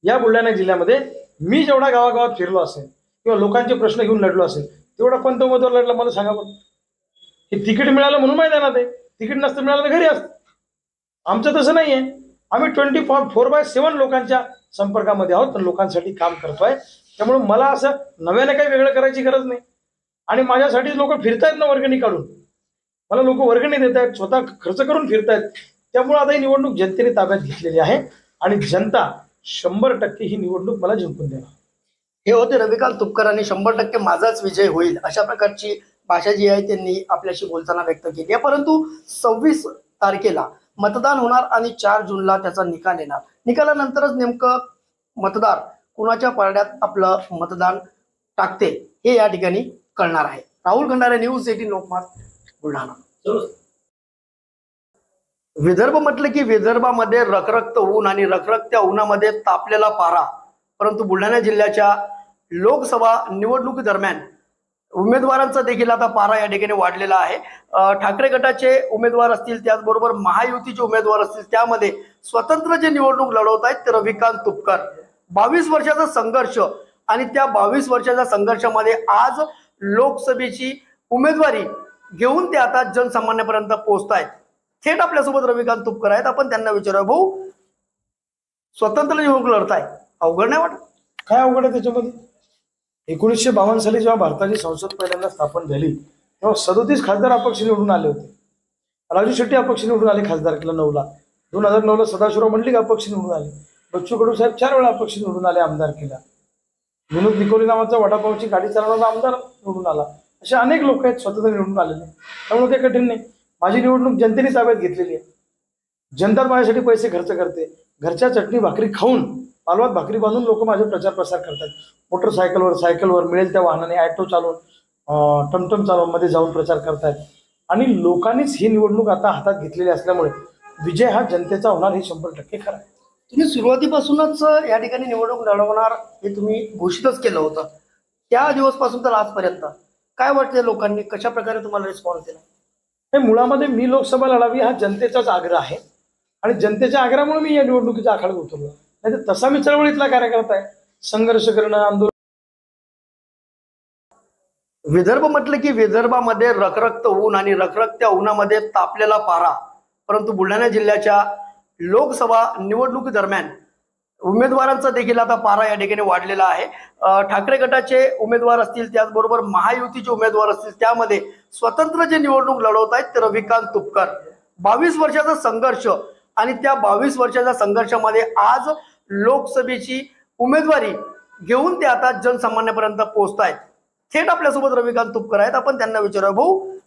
या बुलढाणा जिल्ह्यामध्ये मी जेवढा गावागावात फिरलो असेल किंवा लोकांचे प्रश्न घेऊन लढलो असेल तेवढा कोणता उमेदवार लढला मला सांगा बरं. हे तिकीट मिळालं म्हणून मैदानात आहे, तिकीट नसतं मिळालं तर घरी असतं. आमचं तसं नाही आहे. आम्ही 24/7 लोकांच्या संपर्कामध्ये आहोत, पण लोकांसाठी काम करतोय. त्यामुळे मला असं नव्याने काही वेगळं करायची गरज नाही. आणि माझ्यासाठी लोक फिरतायत ना वर्गणी काढून, मला लोक वर्गणी देत आहेत, स्वतः खर्च करून फिरतायत. त्यामुळे आता ही निवडणूक जनतेने ताब्यात घेतलेली आहे आणि जनता 100% ही निवडणूक मला जिंकून देणार. हे होते रविकांत तुपकर आणि 100% माझाच विजय होईल अशा प्रकारची भाषा जी आहे त्यांनी आपल्याशी बोलताना व्यक्त केली आहे. परंतु 26 तारखेला मतदान होणार आणि 4 जूनला त्याचा निकाल येणार. निकालानंतरच नेमकं मतदार कुणाच्या पारड्यात आपलं मतदान टाकते हे या ठिकाणी कळणार आहे. राहुल खंडारे, न्यूज 18 लोकमत, बुलढाणा. विदर्भ म्हटलं की विदर्भामध्ये रखरखत ऊन आणि रखरखत्या उन्हामध्ये तापलेला पारा. परंतु बुलढाणा जिल्ह्याच्या लोकसभा निवडणुकी दरम्यान उमेदवारांचा देखील आता पारा या ठिकाणी वाढलेला आहे. ठाकरे गटाचे उमेदवार असतील, त्याचबरोबर महायुतीचे उमेदवार असतील, त्यामध्ये स्वतंत्र जे निवडणूक लढवत आहेत ते रविकांत तुपकर. 22 वर्षाचा संघर्ष आणि त्या 22 वर्षाच्या संघर्षामध्ये आज लोकसभेची उमेदवारी घेऊन ते आता जनसामान्यापर्यंत पोहोचतायत. थेट आपल्यासोबत रविकांत तुपकर आहेत. आपण त्यांना विचारूया, भाऊ स्वतंत्र निवडणूक लढताय, अवघड नाही वाटत? काय अवघड आहे त्याच्यामध्ये? 1952 साली जेव्हा भारताची संसद पहिल्यांदा स्थापन झाली तेव्हा 37 खासदार अपक्ष निवडून आले होते. राजू शेट्टी अपक्ष निवडून आले खासदारकीला 9ला. 2009ला सदाशिवराव मंडलिक अपक्ष निवडून आले. बच्चू कडू साहेब 4 वेळा अपक्ष निवडून आले आमदारकीला. विनोद निकोली नावाचा वडापावची गाडी चालवणारा आमदार निवडून आला. असे अनेक लोक आहेत स्वतंत्र निवडून आलेले. त्यामुळे ते कठीण नाही. माझी निवडणूक जनतेने ताब्यात घेतलेली आहे. जनता माझ्यासाठी पैसे खर्च करते. घरच्या चटणी भाकरी खाऊन, पालवात भाकरी बांधून लोक माझे प्रचार प्रसार करतात. मोटरसायकलवर, सायकलवर, मिळेल त्या वाहनाने, ऑटो चालवून, टमटम चालवून मध्ये जाऊन प्रचार करतायत. आणि लोकांनीच ही निवडणूक आता हातात घेतलेली असल्यामुळे विजय हा जनतेचा होणार हे 100% खरं आहे. तुम्ही सुरुवातीपासूनच या ठिकाणी निवडणूक लढवणार हे तुम्ही घोषितच केलं होतं. त्या दिवसपासून तर आजपर्यंत काय वाटते, लोकांनी कशा प्रकारे तुम्हाला रिस्पॉन्स दिला? हे मुळामध्ये मी लोकसभा लढावी हा जनतेचाच आग्रह आहे आणि जनतेच्या आग्रहामुळे मी या निवडणुकीच्या आखाड्यात उतरलो. नाही तर तसा मी चळवळीतला कार्यकर्ता आहे. संघर्ष करणं, आंदोलन. विदर्भ म्हटलं की विदर्भामध्ये रखरखत ऊन आणि रखरखत्या उन्हामध्ये तापलेला पारा. परंतु बुलढाणा जिल्ह्याच्या लोकसभा निवडणुकी दरम्यान उमेदवारांचा देखील आता पारा या ठिकाणी वाढलेला आहे. ठाकरे गटाचे उमेदवार असतील, त्याचबरोबर महायुतीचे उमेदवार असतील, त्यामध्ये स्वतंत्र जे निवडणूक लढवत आहेत ते रविकांत तुपकर. 22 वर्षाचा संघर्ष आणि त्या 22 वर्षाच्या संघर्षामध्ये आज लोकसभेची उमेदवारी घेऊन ते आता जनसामान्यापर्यंत पोहोचतायत. थेट आपल्यासोबत रविकांत तुपकर आहेत. आपण त्यांना विचारूया, भाऊ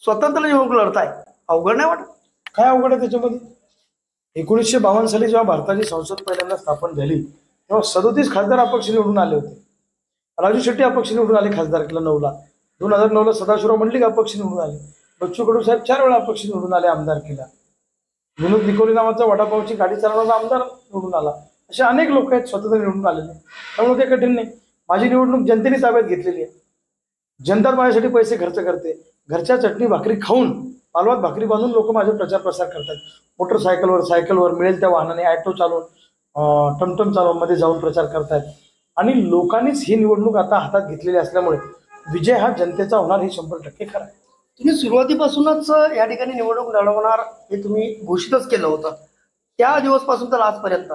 स्वतंत्र निवडणूक लढताय, अवघड नाही वाटत? काय अवघड आहे त्याच्यामध्ये? 1952 साली जेव्हा भारताची संसद पहिल्यांदा स्थापन झाली तेव्हा 37 खासदार अपक्ष निवडून आले होते. राजू शेट्टी अपक्ष निवडून आले खासदारकीला 9ला. 2009ला सदाशिवराव मंडलिक अपक्ष निवडून आले. बच्चू कडू साहेब 4 वेळा अपक्ष निवडून आले आमदारकीला. विनोद निकोली नावाचा वडापावची गाडी चालवणारा आमदार निवडून आला. असे अनेक लोक आहेत स्वतंत्र निवडून आलेले. त्यामुळे ते कठीण नाही. माझी निवडणूक जनतेने ताब्यात घेतलेली आहे. जनता माझ्यासाठी पैसे खर्च करते. घरच्या चटणी भाकरी खाऊन, पालवात भाकरी बांधून लोक माझे प्रचार प्रसार करतात. मोटरसायकलवर, सायकलवर, मिळेल त्या वाहनाने, ऑटो चालवून, टमटम चालवून मध्ये जाऊन प्रचार करतायत. आणि लोकांनीच ही निवडणूक आता हातात घेतलेली असल्यामुळे विजय हा जनतेचा होणार हे 100% खरं आहे. तुम्ही सुरुवातीपासूनच या ठिकाणी निवडणूक लढवणार हे तुम्ही घोषितच केलं होतं. त्या दिवसपासून तर आजपर्यंत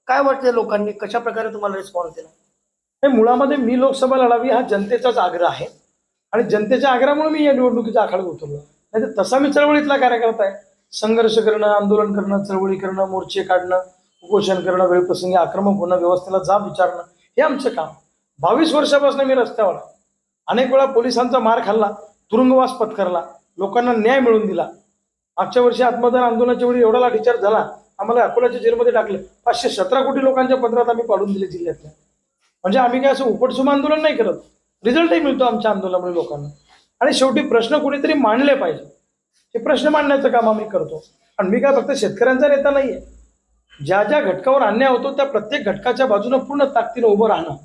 काय वाटते, लोकांनी कशा प्रकारे तुम्हाला रिस्पॉन्स दिला? हे मुळामध्ये मी लोकसभा लढावी हा जनतेचाच आग्रह आहे आणि जनतेच्या आग्रहामुळे मी या निवडणुकीच्या आखाड्यात उतरलो. नाही तर तसा मी चळवळीतला कार्यकर्ता आहे. संघर्ष करणं, आंदोलन करणं, चळवळी करणं, मोर्चे काढणं, उपोषण करणं, वेळप्रसंगी आक्रमक होणं, व्यवस्थेला जाब विचारणं हे आमचं काम. 22 वर्षापासून मी रस्त्यावर, अनेक वेळा पोलिसांचा मार खाल्ला, तुरुंगवास पत्करला, लोकांना न्याय मिळवून दिला. मागच्या वर्षी आत्मदान आंदोलनाच्या वेळी एवढा लाठीचार्ज झाला, आम्हाला अकोल्याच्या जेलमध्ये टाकलं. 517 कोटी लोकांच्या पत्रात आम्ही पाडून दिले जिल्ह्यातल्या. म्हणजे आम्ही काय असं उपटसुम आंदोलन नाही करत. रिझल्टही मिळतो आमच्या आंदोलनामुळे लोकांना. आणि शेवटी प्रश्न कुणीतरी मांडले पाहिजे. हे प्रश्न मांडण्याचं काम आम्ही करतो. आणि मी काय फक्त शेतकऱ्यांचा नेता नाहीये. ज्या ज्या घटकावर अन्याय होतो त्या प्रत्येक घटकाच्या बाजूने पूर्ण ताकदीने उभं राहणं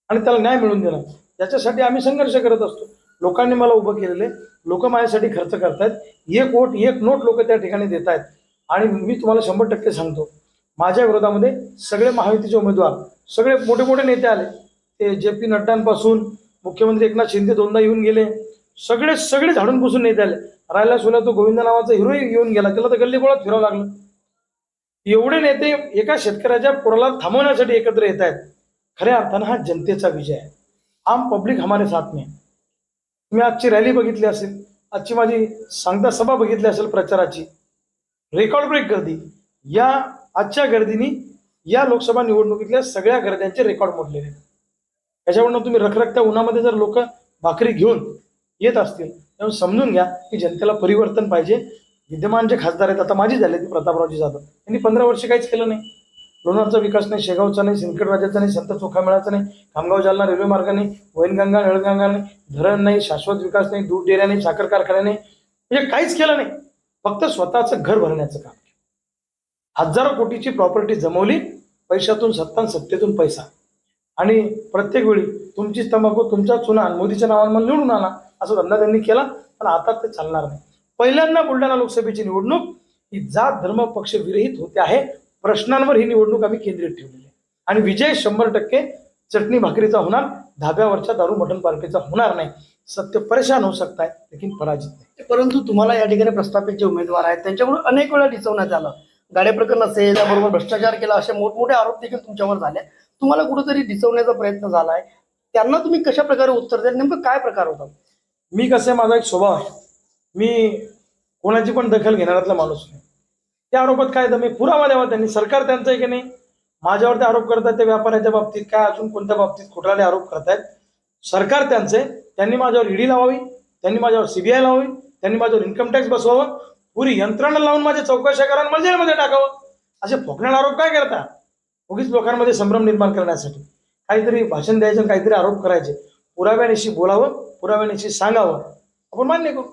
आणि त्याला न्याय मिळवून देणं, याच्यासाठी आम्ही संघर्ष करत असतो. लोकांनी मला उभं केलेले, लोक माझ्यासाठी खर्च करतायत, एक वोट एक नोट लोक त्या ठिकाणी देत आहेत. आणि मी तुम्हाला 100% सांगतो, माझ्या विरोधामध्ये सगळे महायुतीचे उमेदवार, सगळे मोठे मोठे नेते आले. ते JP नड्डांपासून मुख्यमंत्री एकनाथ शिंदे 2दा येऊन गेले, सगळे सगळे झाडून पुसून नेते आले. राहिला सोला तो गोविंद नावाचा हिरो येऊन गेला, त्याला तर गल्ली गोळात फिरावं लागलं. एवढे नेते एका शेतकऱ्याच्या पुराला थांबवण्यासाठी एकत्र येत आहेत. खऱ्या अर्थानं हा जनतेचा विजय आहे. आम पब्लिक हमारे साथ में. तुम्ही आजची रॅली बघितली असेल, आजची माझी सांगता सभा बघितली असेल प्रचाराची, रेकॉर्ड ब्रेक गर्दी. या आजच्या गर्दीनी या लोकसभा निवडणुकीतल्या सगळ्या गर्द्यांचे रेकॉर्ड मोडलेले आहेत. याच्यावरून तुम्ही रखरखत्या उन्हामध्ये जर लोक भाकरी घेऊन येत असतील तेव्हा समजून घ्या की जनतेला परिवर्तन पाहिजे. विद्यमान जे खासदार आहेत, आता माझी झाले ती प्रतापरावजी जाधव, यांनी 15 वर्ष काहीच केलं नाही. लोणारचा विकास नाही, शेगावचा नाही, सिंदखेडराजाचा नाही, संत चोखामेळाचा नाही, खामगाव जालना रेल्वे मार्ग नाही, वैनगंगा नळगंगा नाही, धरण नाही, शाश्वत विकास नाही, दूध डेऱ्या नाही, साखर कारखाना नाही, म्हणजे काहीच केलं नाही. फक्त स्वतःचं घर भरण्याचं काम. हजारो कोटीची प्रॉपर्टी जमवली, पैशातून सत्ता, सत्तेतून पैसा. आणि प्रत्येक वेळी तुमची तंबाखू, तुमचा चुना मोदीच्या नावानं मला निवडून आला असा धंदा त्यांनी केला. पण आता ते चालणार नाही. पहिल्यांदा बुलढाणा लोकसभेची निवडणूक ही जात धर्म पक्ष विरहित होते आहे. प्रश्नांवर ही निवडणूक आम्ही केंद्रित ठेवलेली आहे. आणि विजय 100% चटणी भाकरीचा होणार, धाब्यावरच्या दारू मटण पार्टीचा होणार नाही. सत्य परेशान होऊ शकता है लेकिन पराजित नाही. परंतु तुम्हाला या ठिकाणी प्रस्थापित जे उमेदवार आहेत त्यांच्याकडून अनेक वेळा डिचवण्यात आलं. गाडे प्रकरण असेल, त्याबरोबर भ्रष्टाचार केला, असे मोठमोठे आरोप देखील तुमच्यावर झाले. तुम्हाला कुठेतरी डिचवण्याचा प्रयत्न झालाय, त्यांना तुम्ही कशा प्रकारे उत्तर द्याल? नेमकं काय प्रकार होता? मी कसं, माझा एक स्वभाव आहे, मी कोणाची पण दखल घेणाऱ्यातला माणूस नाही. त्या आरोपात काय तर मी पुरावा द्यावा त्यांनी. सरकार त्यांचं आहे की नाही, माझ्यावरती आरोप करतात त्या व्यापाऱ्याच्या बाबतीत, काय अजून कोणत्या बाबतीत खोटारडे आरोप करतायत. सरकार त्यांचे, त्यांनी माझ्यावर ED लावावी, त्यांनी माझ्यावर CBI लावावी, त्यांनी माझ्यावर इन्कम टॅक्स बसवावं, पुरी यंत्रणा लावून माझ्या चौकशा करा आणि मला जेलमध्ये टाकावं. असे फोकणारे आरोप काय करता? उगीच लोकांमध्ये संभ्रम निर्माण करण्यासाठी काहीतरी भाषण द्यायचं, काहीतरी आरोप करायचे. पुराव्यानिशी बोलावं, पुराव्यानिशी सांगावं, आपण मान्य करू.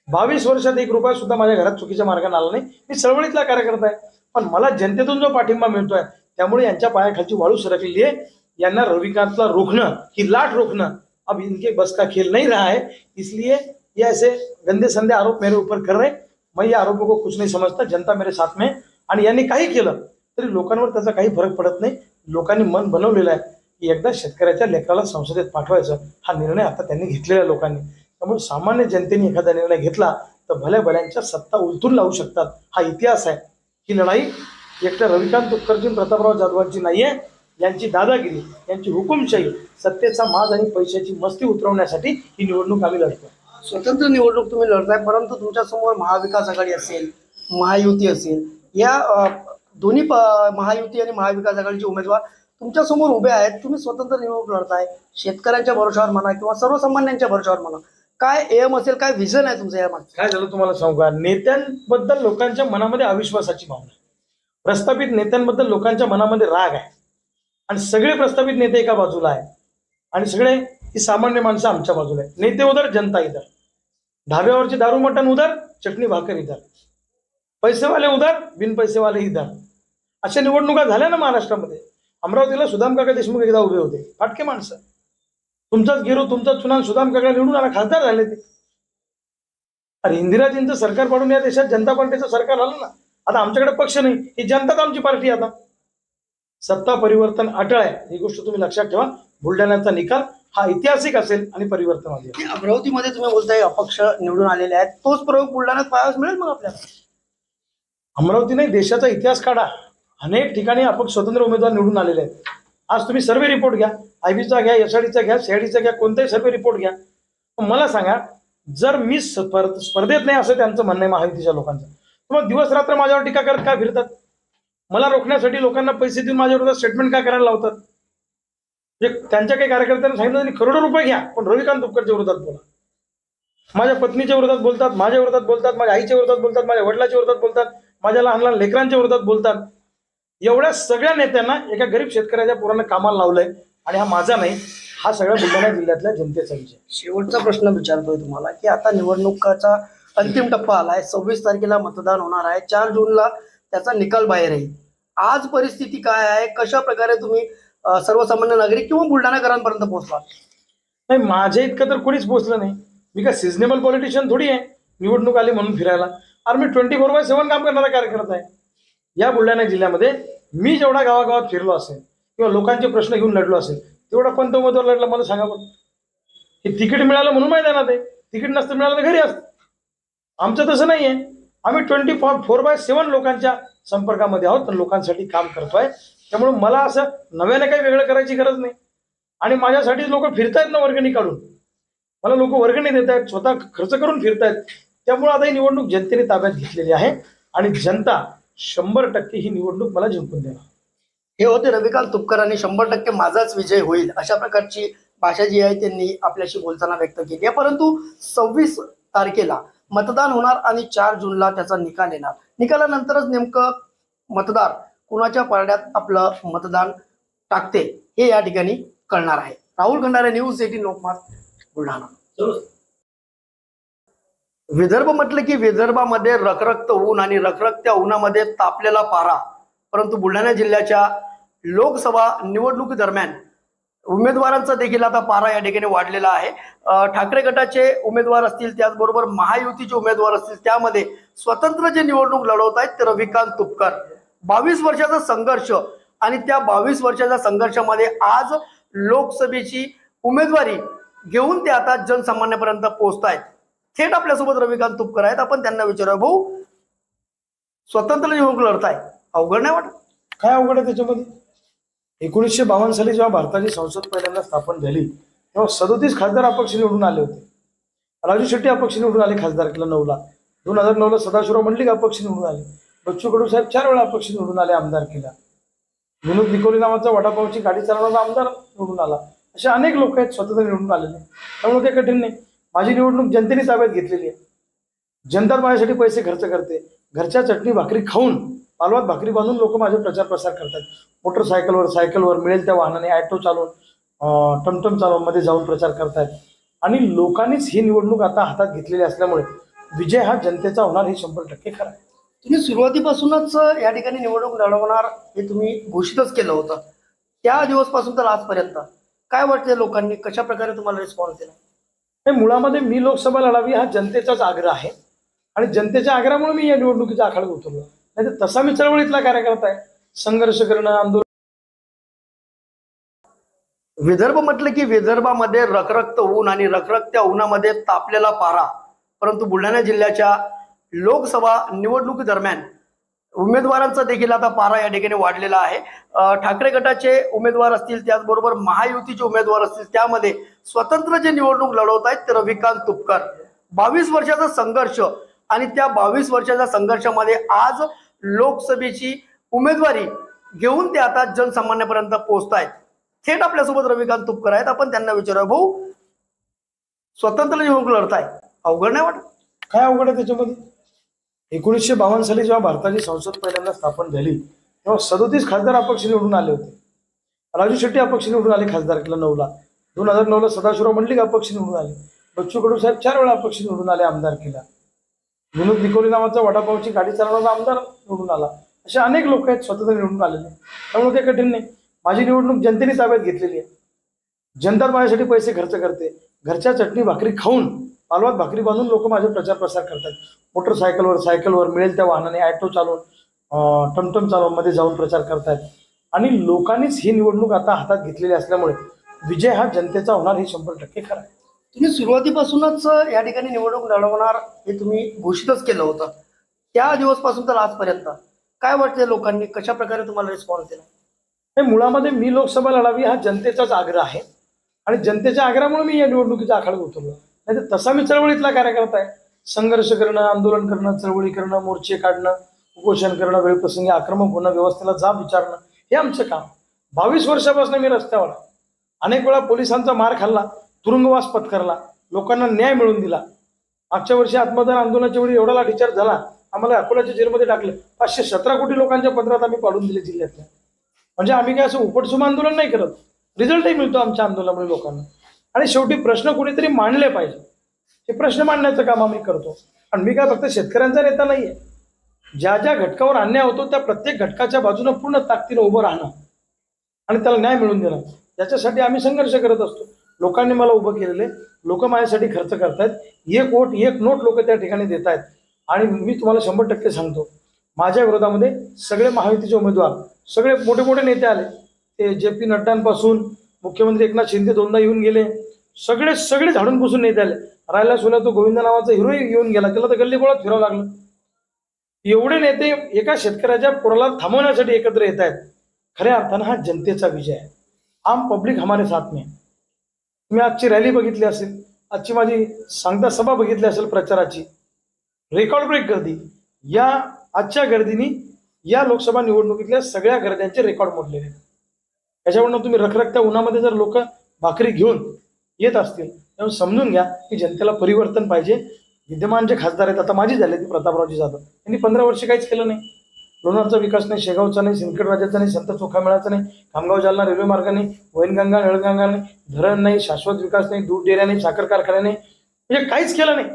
22 वर्षात 1 रुपया सुद्धा माझ्या घरात चुकीच्या मार्गाने आला नाही. मी चळवळीतला कार्यकर्ता आहे, पण मला जनतेतून जो पाठिंबा मिळतोय त्यामुळे यांच्या पायाखालची वाळू सरकलेली आहे. यांना रविकांतला रोखणं, ही लाट रोखणं अब इनके बस का खेल नहीं रहा है. इसलिए ये ऐसे गंदे संदे आरोप मेरे ऊपर कर रहे. मैं ये आरोपों को कुछ नहीं समझता. जनता मेरे साथ में. आणि यांनी काही केलं तरी लोकांवर त्याचा काही फरक पडत नाही. लोकांनी मन बनवलेलं आहे की एकदा शेतकऱ्याच्या लेकराला संसदेत पाठवायचं. हा निर्णय आता त्यांनी घेतलेला आहे लोकांनी. त्यामुळे सामान्य जनतेने एखादा निर्णय घेतला तर भल्या भल्यांच्या सत्ता उलटून लावू शकतात. हा इतिहास आहे. ही लढाई एकट्या रविकांत तुपकरजी, प्रतापराव जाधवांची नाहीये. यांची दादागिरी, यांची हुकुमशाही, सत्तेचा माज आणि पैशाची मस्ती उतरवण्यासाठी ही निवडणूक आम्ही लढतो. स्वतंत्र निवडणूक तुम्ही लढताय, परंतु तुमच्यासमोर महाविकास आघाडी असेल, महायुती असेल, या दोन्ही महायुती आणि महाविकास आघाडीचे उमेदवार तुमच्यासमोर उभे आहेत. तुम्ही स्वतंत्र निवडणूक लढताय, शेतकऱ्यांच्या भरोशावर म्हणा किंवा सर्वसामान्यांच्या भरोशावर म्हणा, काय एम असेल, काय विजन आहे तुमचं यामागे? काय झालं तुम्हाला सांगू का, नेत्यांबद्दल लोकांच्या मनामध्ये अविश्वासाची भावना आहे. प्रस्थापित नेत्यांबद्दल लोकांच्या मनामध्ये राग आहे. आणि सगळे प्रस्थापित नेते एका बाजूला आहे आणि सगळे ही सामान्य माणसं आमच्या बाजूला आहे. नेते उधर, जनता इधर. धाब्यावरची दारू मटण उधर, चटणी भाकर इधर. पैसेवाले उधर, बिन पैसेवाले इधर. अशा निवडणुका झाल्या ना महाराष्ट्रामध्ये. अमरावतीला सुदाम काका देशमुख एकदा उभे होते, फाटके माणसं. तुमचाच गिरू, तुमचा चुना, सुदाम काका निवडून आला, खासदार झाले ते. अरे इंदिराजींचं सरकार पाडून या देशात जनता पार्टीचं सरकार आलं ना. आता आमच्याकडे पक्ष नाही, ही जनताच आमची पार्टी. आता सत्ता परिवर्तन अटळ आहे, ही गोष्ट तुम्ही लक्षात ठेवा. बुलढाण्याचा निकाल हा ऐतिहासिक असेल आणि परिवर्तनवादी असेल. अमरावतीमध्ये तुम्ही बोलताय अपक्ष निवडून आलेले आहेत, तोच प्रयोग बुलढाण्यात पाहायला मिळेल मग आपल्याला? अमरावती नाही, देशाचा इतिहास काढा. अनेक ठिकाणी अपक्ष स्वतंत्र उमेदवार निवडून आलेले आहेत. आज तुम्ही सर्वे रिपोर्ट घ्या, IBचा घ्या, SRDचा घ्या, CIDचा घ्या, कोणताही सर्वे रिपोर्ट घ्या. मला सांगा, जर मी स्पर्धेत नाही असं त्यांचं म्हणणं आहे महायुतीच्या लोकांचं, तर मग दिवस रात्र माझ्यावर टीका करत काय फिरतात? मला रोखण्यासाठी लोकांना पैसे देऊन माझ्या विरोधात स्टेटमेंट काय करायला लावतात? म्हणजे त्यांच्या काही कार्यकर्त्यांना सांगितलं त्यांनी करोडो रुपये घ्या, पण रविकांत तुपकरच्या विरोधात बोला. माझ्या पत्नीच्या विरोधात बोलतात, माझ्या विरोधात बोलतात, माझ्या आईच्या विरोधात बोलतात, माझ्या वडिलाच्या विरोधात बोलतात, माझ्या लहान लहान लेकरांच्या विरोधात बोलतात. एवढ्या सगळ्या नेत्यांना एका गरीब शेतकऱ्याच्या पोरांना कामाला लावलंय. आणि हा माझा नाही, हा सगळ्या बुलढाणा जिल्ह्यातल्या जनतेचा विषय. शेवटचा प्रश्न विचारतोय तुम्हाला की आता निवडणुकाचा अंतिम टप्पा आलाय, 26 तारखेला मतदान होणार आहे, 4 जूनला त्याचा निकाल बाहेर येईल. आज परिस्थिती काय आहे, कशा प्रकारे तुम्ही सर्वसामान्य नागरिक किंवा बुलढाणाकरांपर्यंत पोहोचला? नाही, माझ्या इतकं तर कोणीच पोहोचलं नाही. मी काय सिजनेबल पॉलिटिशियन थोडी आहे निवडणूक आली म्हणून फिरायला. अरे मी 24/7 काम करणारा कार्यकर्ता आहे. या बुलढाणा जिल्ह्यामध्ये मी जेवढा गावागावात फिरलो असेल किंवा लोकांचे प्रश्न घेऊन लढलो असेल तेवढा कोणता उमेदवार लढला मला सांगा बरं. हे तिकीट मिळालं म्हणून मैदानात आहे, तिकीट नसतं मिळालं तर घरी असतं. आमचं तसं नाही आहे. आम्ही 24/7 लोकांच्या संपर्कामध्ये आहोत, लोकांसाठी काम करतोय. त्यामुळे मला असं नव्याने काही वेगळं करायची गरज नाही. आणि माझ्यासाठी लोक फिरतायत ना वर्गणी काढून, मला लोक वर्गणी देत आहेत, स्वतः खर्च करून फिरतायत. त्यामुळे आता ही निवडणूक जनतेने ताब्यात घेतलेली आहे आणि जनता 100% ही निवडणूक मला जिंकून देणार. हे होते रविकांत तुपकर आणि 100% माझाच विजय होईल अशा प्रकारची भाषा जी आहे त्यांनी आपल्याशी बोलताना व्यक्त केली आहे. परंतु 26 तारखेला मतदान होणार आणि 4 जूनला त्याचा निकाल येणार. निकालानंतरच नेमकं मतदार कुणाच्या पारड्यात आपलं मतदान टाकते हे या ठिकाणी कळणार आहे. राहुल खंडारे, न्यूज 18 लोकमत, बुलढाणा. विदर्भ म्हटलं की विदर्भामध्ये रखरखत ऊन आणि रखरखत्या उन्हामध्ये तापलेला पारा. परंतु बुलढाणा जिल्ह्याच्या लोकसभा निवडणुकी दरम्यान उमेदवारांचा देखील आता पारा या ठिकाणी वाढलेला आहे. ठाकरे गटाचे उमेदवार असतील, त्याचबरोबर महायुतीचे उमेदवार असतील, त्यामध्ये स्वतंत्र जे निवडणूक लढवत आहेत ते रविकांत तुपकर. 22 वर्षाचा संघर्ष आणि त्या 22 वर्षाच्या संघर्षामध्ये आज लोकसभेची उमेदवारी घेऊन ते आता जनसामान्यापर्यंत पोहोचतायत. थेट आपल्यासोबत रविकांत तुपकर आहेत. आपण त्यांना विचारूया, भाऊ स्वतंत्र निवडणूक लढताय, अवघड नाही वाटत? काय अवघड आहे त्याच्यामध्ये? 1952 साली जेव्हा भारताची संसद पहिल्यांदा स्थापन झाली तेव्हा 37 खासदार अपक्ष निवडून आले होते. राजू शेट्टी अपक्ष निवडून आले खासदारकीला 9ला. 2009ला सदाशिवराव मंडलिक अपक्ष निवडून आले. बच्चू कडू साहेब 4 वेळा अपक्ष निवडून आले आमदारकीला. विनोद निकोली नावाचा वडापावची गाडी चालवणारा आमदार निवडून आला. असे अनेक लोक आहेत स्वतंत्र निवडून आलेले. त्यामुळे ते कठीण नाही. माझी निवडणूक जनतेने ताब्यात घेतलेली आहे. जनता माझ्यासाठी पैसे खर्च करते. घरच्या चटणी भाकरी खाऊन, पालवात भाकरी बांधून लोक माझे प्रचार प्रसार करतात. मोटरसायकलवर, सायकलवर, मिळेल त्या वाहनाने, ऑटो चालवून, टमटम चालवून मध्ये जाऊन प्रचार करतायत. आणि लोकांनीच ही निवडणूक आता हातात घेतलेली असल्यामुळे विजय हा जनतेचा होणार हे 100% खरं आहे. तुम्ही सुरुवातीपासूनच या ठिकाणी निवडणूक लढवणार हे तुम्ही घोषितच केलं होतं. त्या दिवसपासून तर आजपर्यंत काय वाटते, लोकांनी कशा प्रकारे तुम्हाला रिस्पॉन्स दिला? हे मुळामध्ये मी लोकसभा लढावी हा जनतेचाच आग्रह आहे आणि जनतेच्या आग्रहामुळे मी या निवडणुकीचा आखाडा उतरलो. नाही तर तसा मी चळवळीतला कार्यकर्ता आहे. संघर्ष करणं, आंदोलन. विदर्भ म्हटलं की विदर्भामध्ये रखरखत ऊन आणि रखरखत्या उन्हामध्ये तापलेला पारा. परंतु बुलढाणा जिल्ह्याच्या लोकसभा निवडणुकी दरम्यान उमेदवारांचा देखील आता पारा या ठिकाणी वाढलेला आहे. ठाकरे गटाचे उमेदवार असतील, त्याचबरोबर महायुतीचे उमेदवार असतील, त्यामध्ये स्वतंत्र जे निवडणूक लढवत आहेत ते रविकांत तुपकर. 22 वर्षाचा संघर्ष आणि त्या 22 वर्षाच्या संघर्षामध्ये आज लोकसभेची उमेदवारी घेऊन ते आता जनसामान्यापर्यंत पोहोचतायत. थेट आपल्यासोबत रविकांत तुपकर आहेत. आपण त्यांना विचारूया, भाऊ स्वतंत्र निवडणूक लढताय, अवघड नाही वाटत? काय अवघड आहे त्याच्यामध्ये? 1952 साली जेव्हा भारताची संसद पहिल्यांदा स्थापन झाली तेव्हा 37 खासदार अपक्ष निवडून आले होते. राजू शेट्टी अपक्ष निवडून आले खासदारकीला 9ला. 2009ला सदाशिवराव मंडलिक अपक्ष निवडून आले. बच्चू कडू साहेब 4 वेळा अपक्ष निवडून आले आमदारकीला. विनोद निकोली नावाचा वडापावची गाडी चालवणारा आमदार निवडून आला. असे अनेक लोक आहेत स्वतंत्र निवडून आलेले. त्यामुळे ते कठीण नाही. माझी निवडणूक जनतेने ताब्यात घेतलेली आहे. जनता माझ्यासाठी पैसे खर्च करते. घरच्या चटणी भाकरी खाऊन, पालवात भाकरी बांधून लोक माझे प्रचार प्रसार करतात. मोटरसायकलवर, सायकलवर, मिळेल त्या वाहनाने, ऑटो चालवून, टमटम चालवून मध्ये जाऊन प्रचार करतायत. आणि लोकांनीच ही निवडणूक आता हातात घेतलेली असल्यामुळे विजय हा जनतेचा होणार हे 100% खरं आहे. तुम्ही सुरुवातीपासूनच या ठिकाणी निवडणूक लढवणार हे तुम्ही घोषितच केलं होतं. त्या दिवसपासून तर आजपर्यंत काय वाटते, लोकांनी कशा प्रकारे तुम्हाला रिस्पॉन्स दिला? हे मुळामध्ये मी लोकसभा लढावी हा जनतेचाच आग्रह आहे आणि जनतेच्या आग्रहामुळे मी या निवडणुकीचा आखाडा उतरलो. नाही तर तसा मी चळवळीतला कार्यकर्ता आहे. संघर्ष करणं, आंदोलन करणं, चळवळी करणं, मोर्चे काढणं, उपोषण करणं, वेळप्रसंगी आक्रमक होणं, व्यवस्थेला जाब विचारणं हे आमचं काम. 22 वर्षापासून मी रस्त्यावर, अनेक वेळा पोलिसांचा मार खाल्ला, तुरुंगवास पत्करला, लोकांना न्याय मिळवून दिला. मागच्या वर्षी आत्मदान आंदोलनाच्या वेळी एवढा लाठीचार्ज झाला, आम्हाला अकोल्याच्या जेलमध्ये टाकलं. 517 कोटी लोकांच्या पत्रात आम्ही पाडून दिले जिल्ह्यातल्या. म्हणजे आम्ही काय असं उपटसुम आंदोलन नाही करत. रिझल्टही मिळतो आमच्या आंदोलनामुळे लोकांना. आणि शेवटी प्रश्न कुणीतरी मांडले पाहिजे. हे प्रश्न मांडण्याचं काम आम्ही करतो. आणि मी काय फक्त शेतकऱ्यांचा नेता नाहीये. ज्या ज्या घटकावर अन्याय होतो त्या प्रत्येक घटकाच्या बाजूने पूर्ण ताकदीने उभं राहणं आणि त्याला न्याय मिळवून देणं, याच्यासाठी आम्ही संघर्ष करत असतो. लोकांनी मला उभं केलेले, लोक माझ्यासाठी खर्च करतायत, एक वोट एक नोट लोक त्या ठिकाणी देत आहेत. आणि मी तुम्हाला 100% सांगतो, माझ्या विरोधामध्ये सगळे महायुतीचे उमेदवार, सगळे मोठे मोठे नेते आले. ते JP नड्डांपासून मुख्यमंत्री एकनाथ शिंदे 2दा येऊन गेले, सगळे सगळे झाडून पुसून नेते आले. राहिला सोला तो गोविंद नावाचा हिरो येऊन गेला, त्याला तर गल्ली गोळात फिरावं लागलं. एवढे नेते एका शेतकऱ्याच्या पोराला थांबवण्यासाठी एकत्र येत आहेत. खऱ्या अर्थानं हा जनतेचा विजय आहे. आम पब्लिक हमारे साथ में. तुम्ही आजची रॅली बघितली असेल, आजची माझी सांगता सभा बघितली असेल प्रचाराची, रेकॉर्ड ब्रेक गर्दी. या आजच्या गर्दीने या लोकसभा निवडणुकीतल्या सगळ्या गर्द्यांचे रेकॉर्ड मोडलेले आहेत. याच्यावरून तुम्ही रखरखत्या उन्हामध्ये जर लोक भाकरी घेऊन येत असतील तेव्हा समजून घ्या की जनतेला परिवर्तन पाहिजे. विद्यमान जे खासदार आहेत, आता माझी झाले ती प्रतापरावजी जाधव, यांनी 15 वर्ष काहीच केलं नाही. लोणारचा विकास नाही, शेगावचा नाही, सिंदखेडराजाचा नाही, संत चोखामेळाचा नाही, खामगाव जालना रेल्वे मार्ग नाही, वैनगंगा नळगंगा नाही, धरण नाही, शाश्वत विकास नाही, दूध डेऱ्या नाही, साखर कारखाने नाही, म्हणजे काहीच केलं नाही.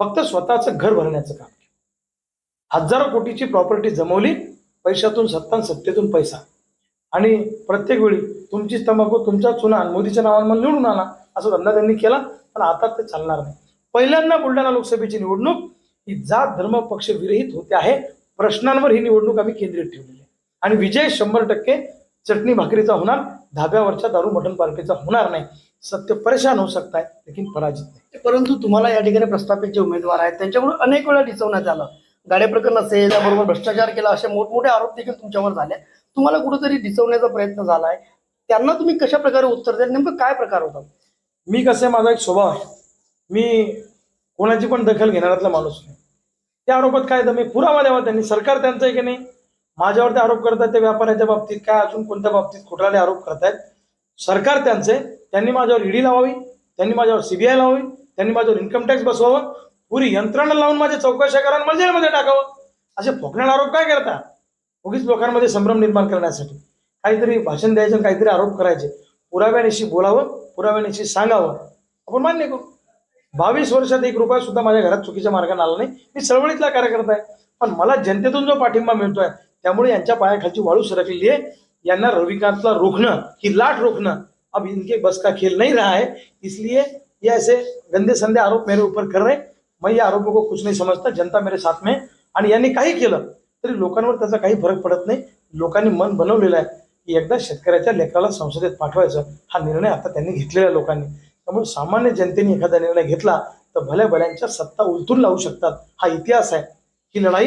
फक्त स्वतःचं घर भरण्याचं काम. हजारो कोटीची प्रॉपर्टी जमवली, पैशातून सत्ता, सत्तेतून पैसा. आणि प्रत्येक वेळी तुमची तंबाखू, तुमचा चुना मोदीच्या नावानं मला निवडून आला असा धंदा त्यांनी केला. पण आता ते चालणार नाही. पहिल्यांदा बुलढाणा लोकसभेची निवडणूक ही जात धर्म पक्ष विरहित होते आहे. प्रश्नांवर ही निवडणूक आम्ही केंद्रित ठेवलेली आहे. आणि विजय 100% चटणी भाकरीचा होणार, धाब्यावरच्या दारू मटण पार्टीचा होणार नाही. सत्य परेशान होऊ शकता है लेकिन पराजित नाही. परंतु तुम्हाला या ठिकाणी प्रस्थापित जे उमेदवार आहेत त्यांच्याकडून अनेक वेळा डिसवण्यात आलं. गाडे प्रकरण असेल, त्याबरोबर भ्रष्टाचार केला, असे मोठमोठे आरोप देखील तुमच्यावर झाले. तुम्हाला कुठेतरी डिसवण्याचा प्रयत्न झालाय, त्यांना तुम्ही कशा प्रकारे उत्तर द्याल? नेमकं काय प्रकार होता? मी कसं, माझा एक स्वभाव आहे, मी कोणाची पण दखल घेणाऱ्यातला माणूस नाही. त्या आरोपात काय दम आहे? पुरावा द्यावा त्यांनी. सरकार त्यांचं आहे की नाही? माझ्यावर ते आरोप करतात त्या व्यापाऱ्याच्या बाबतीत, काय अजून कोणत्या बाबतीत खोटारडे आरोप करतायत. सरकार त्यांचं आहे. त्यांनी माझ्यावर ED लावावी, त्यांनी माझ्यावर CBI लावावी, त्यांनी माझ्यावर इन्कम टॅक्स बसवावं, पुरी यंत्रणा लावून माझ्या चौकशा करा आणि मला जेलमध्ये टाकावं. असे फोकणारे आरोप काय करता? उगीच लोकांमध्ये संभ्रम निर्माण करण्यासाठी काहीतरी भाषण द्यायचं, काहीतरी आरोप करायचे. पुराव्यानिशी बोलावं, पुराव्यानिशी सांगावं, आपण मान्य करू. 22 वर्षात 1 रुपया सुद्धा माझ्या घरात चुकीच्या मार्गाने आला नाही. मी चळवळीतला कार्यकर्ता आहे. पण मला जनतेतून जो पाठिंबा मिळतोय त्यामुळे यांच्या पायाखालची वाळू सरकलेली आहे. यांना रविकांतला रोखणं, ही लाट रोखणं अब इनके बस का खेल नहीं रहा है. इसलिए ये ऐसे गंदे संदे आरोप मेरे ऊपर कर रहे. मैं ये आरोपों को कुछ नहीं समझता. जनता मेरे साथ में. आणि यांनी काही केलं तरी लोकांवर त्याचा काही फरक पडत नाही. लोकांनी मन बनवलेलं आहे की एकदा शेतकऱ्याच्या लेकराला संसदेत पाठवायचं. हा निर्णय आता त्यांनी घेतलेला आहे लोकांनी. त्यामुळे सामान्य जनतेने एखादा निर्णय घेतला तर भल्या भल्यांच्या सत्ता उलटून लावू शकतात. हा इतिहास आहे. ही लढाई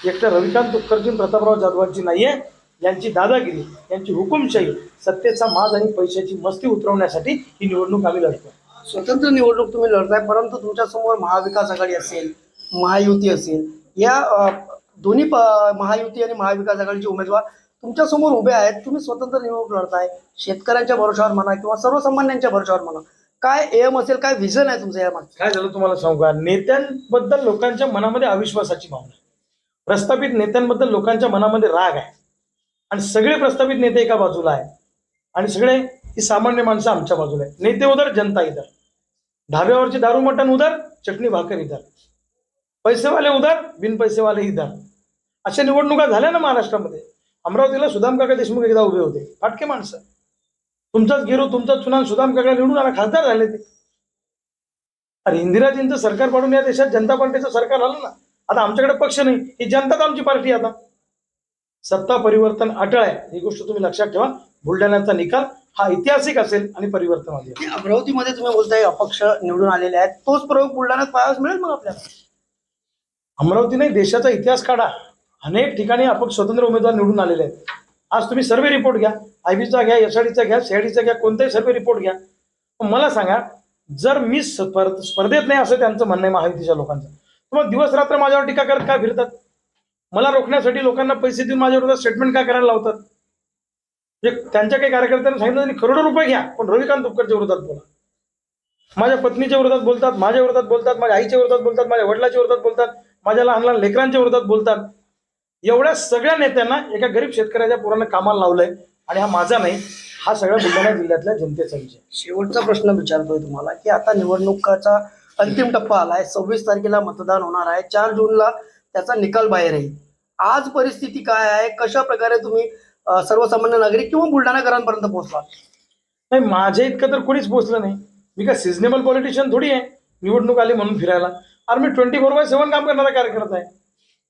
एकट्या रविकांत तुपकरजी, प्रतापराव जाधवांची नाहीये. यांची दादागिरी, यांची हुकुमशाही, सत्तेचा माज आणि पैशाची मस्ती उतरवण्यासाठी ही निवडणूक आम्ही लढतो. स्वतंत्र निवडणूक तुम्ही लढताय, परंतु तुमच्यासमोर महाविकास आघाडी असेल, महायुती असेल, या दोन्ही महायुती आणि महाविकास आघाडीचे उमेदवार तुमच्यासमोर उभे आहेत. तुम्ही स्वतंत्र निवडणूक लढताय, शेतकऱ्यांच्या भरोशावर म्हणा किंवा सर्वसामान्यांच्या भरोशावर म्हणा, काय एम असेल, काय विजन आहे तुमचं या मागचं? काय झालं तुम्हाला सांगू का? नेत्यांबद्दल लोकांच्या मनामध्ये अविश्वासाची भावना, प्रस्थापित नेत्यांबद्दल लोकांच्या मनामध्ये राग आहे. आणि सगळे प्रस्थापित नेते एका बाजूला आहे आणि सगळे ही सामान्य माणसं आमच्या बाजूला आहे. नेते उधर, जनता इधर. धाब्यावरची दारू मटण उधर, चटणी भाकर इधर. पैसेवाले उधर, बिन पैसेवाले इधर. अशा निवडणुका झाल्या ना महाराष्ट्रामध्ये. अमरावतीला सुदाम काका देशमुख एकदा उभे होते, फाटके माणसं. तुमचाच गिरू, तुमचा चुना सुदाम काका निवडून आला, खासदार झाले ते. अरे इंदिराजींचं सरकार पाडून या देशात जनता पार्टीचं सरकार आलं ना. आता आमच्याकडे पक्ष नाही, ही जनताच आमची पार्टी. आता सत्ता परिवर्तन अटळ आहे, ही गोष्ट तुम्ही लक्षात ठेवा. बुलढाण्याचा निकाल हा ऐतिहासिक असेल आणि परिवर्तनवादी असेल. अमरावतीमध्ये तुम्ही बोलताय अपक्ष निवडून आलेले आहेत, तोच प्रयोग बुलढाण्यात पाहायला मिळेल मग आपल्याला? अमरावती नाही, देशाचा इतिहास काढा. अनेक ठिकाणी अपक्ष स्वतंत्र उमेदवार निवडून आलेले आहेत. आज तुम्ही सर्वे रिपोर्ट घ्या, IBचा घ्या, SRDचा घ्या, CIDचा घ्या, कोणताही सर्वे रिपोर्ट घ्या. मला सांगा, जर मी स्पर्धेत नाही असं त्यांचं म्हणणं आहे महायुतीच्या लोकांचं, तर मग दिवस रात्र माझ्यावर टीका करत काय फिरतात? मला रोखण्यासाठी लोकांना पैसे देऊन माझ्या विरोधात स्टेटमेंट काय करायला लावतात? म्हणजे त्यांच्या काही कार्यकर्त्यांना सांगितलं त्यांनी करोडो रुपये घ्या, पण रविकांत तुपकरच्या विरोधात बोला. माझ्या पत्नीच्या विरोधात बोलतात, माझ्या विरोधात बोलतात, माझ्या आईच्या विरोधात बोलतात, माझ्या वडिलाच्या विरोधात बोलतात, माझ्या लहान लहान लेकरांच्या विरोधात बोलतात. एवढ्या सगळ्या नेत्यांना एका गरीब शेतकऱ्याच्या पोरांना कामाला लावलंय. आणि हा माझा नाही, हा सगळ्या बुलढाणा जिल्ह्यातल्या जनतेचा विषय. शेवटचा प्रश्न विचारतोय तुम्हाला की आता निवडणुकाचा अंतिम टप्पा आलाय. 26 तारखेला मतदान होणार आहे. 4 जूनला त्याचा निकाल बाहेर येईल. आज परिस्थिती काय आहे? कशा प्रकारे तुम्ही सर्वसामान्य नागरिक किंवा बुलढाणाकरांपर्यंत पोहोचला? नाही, माझ्या इतकं तर कोणीच पोहोचलं नाही. मी काय सिजनेबल पॉलिटिशियन थोडी आहे निवडणूक आली म्हणून फिरायला. अरे मी 24/7 काम करणारा कार्यकर्ता आहे.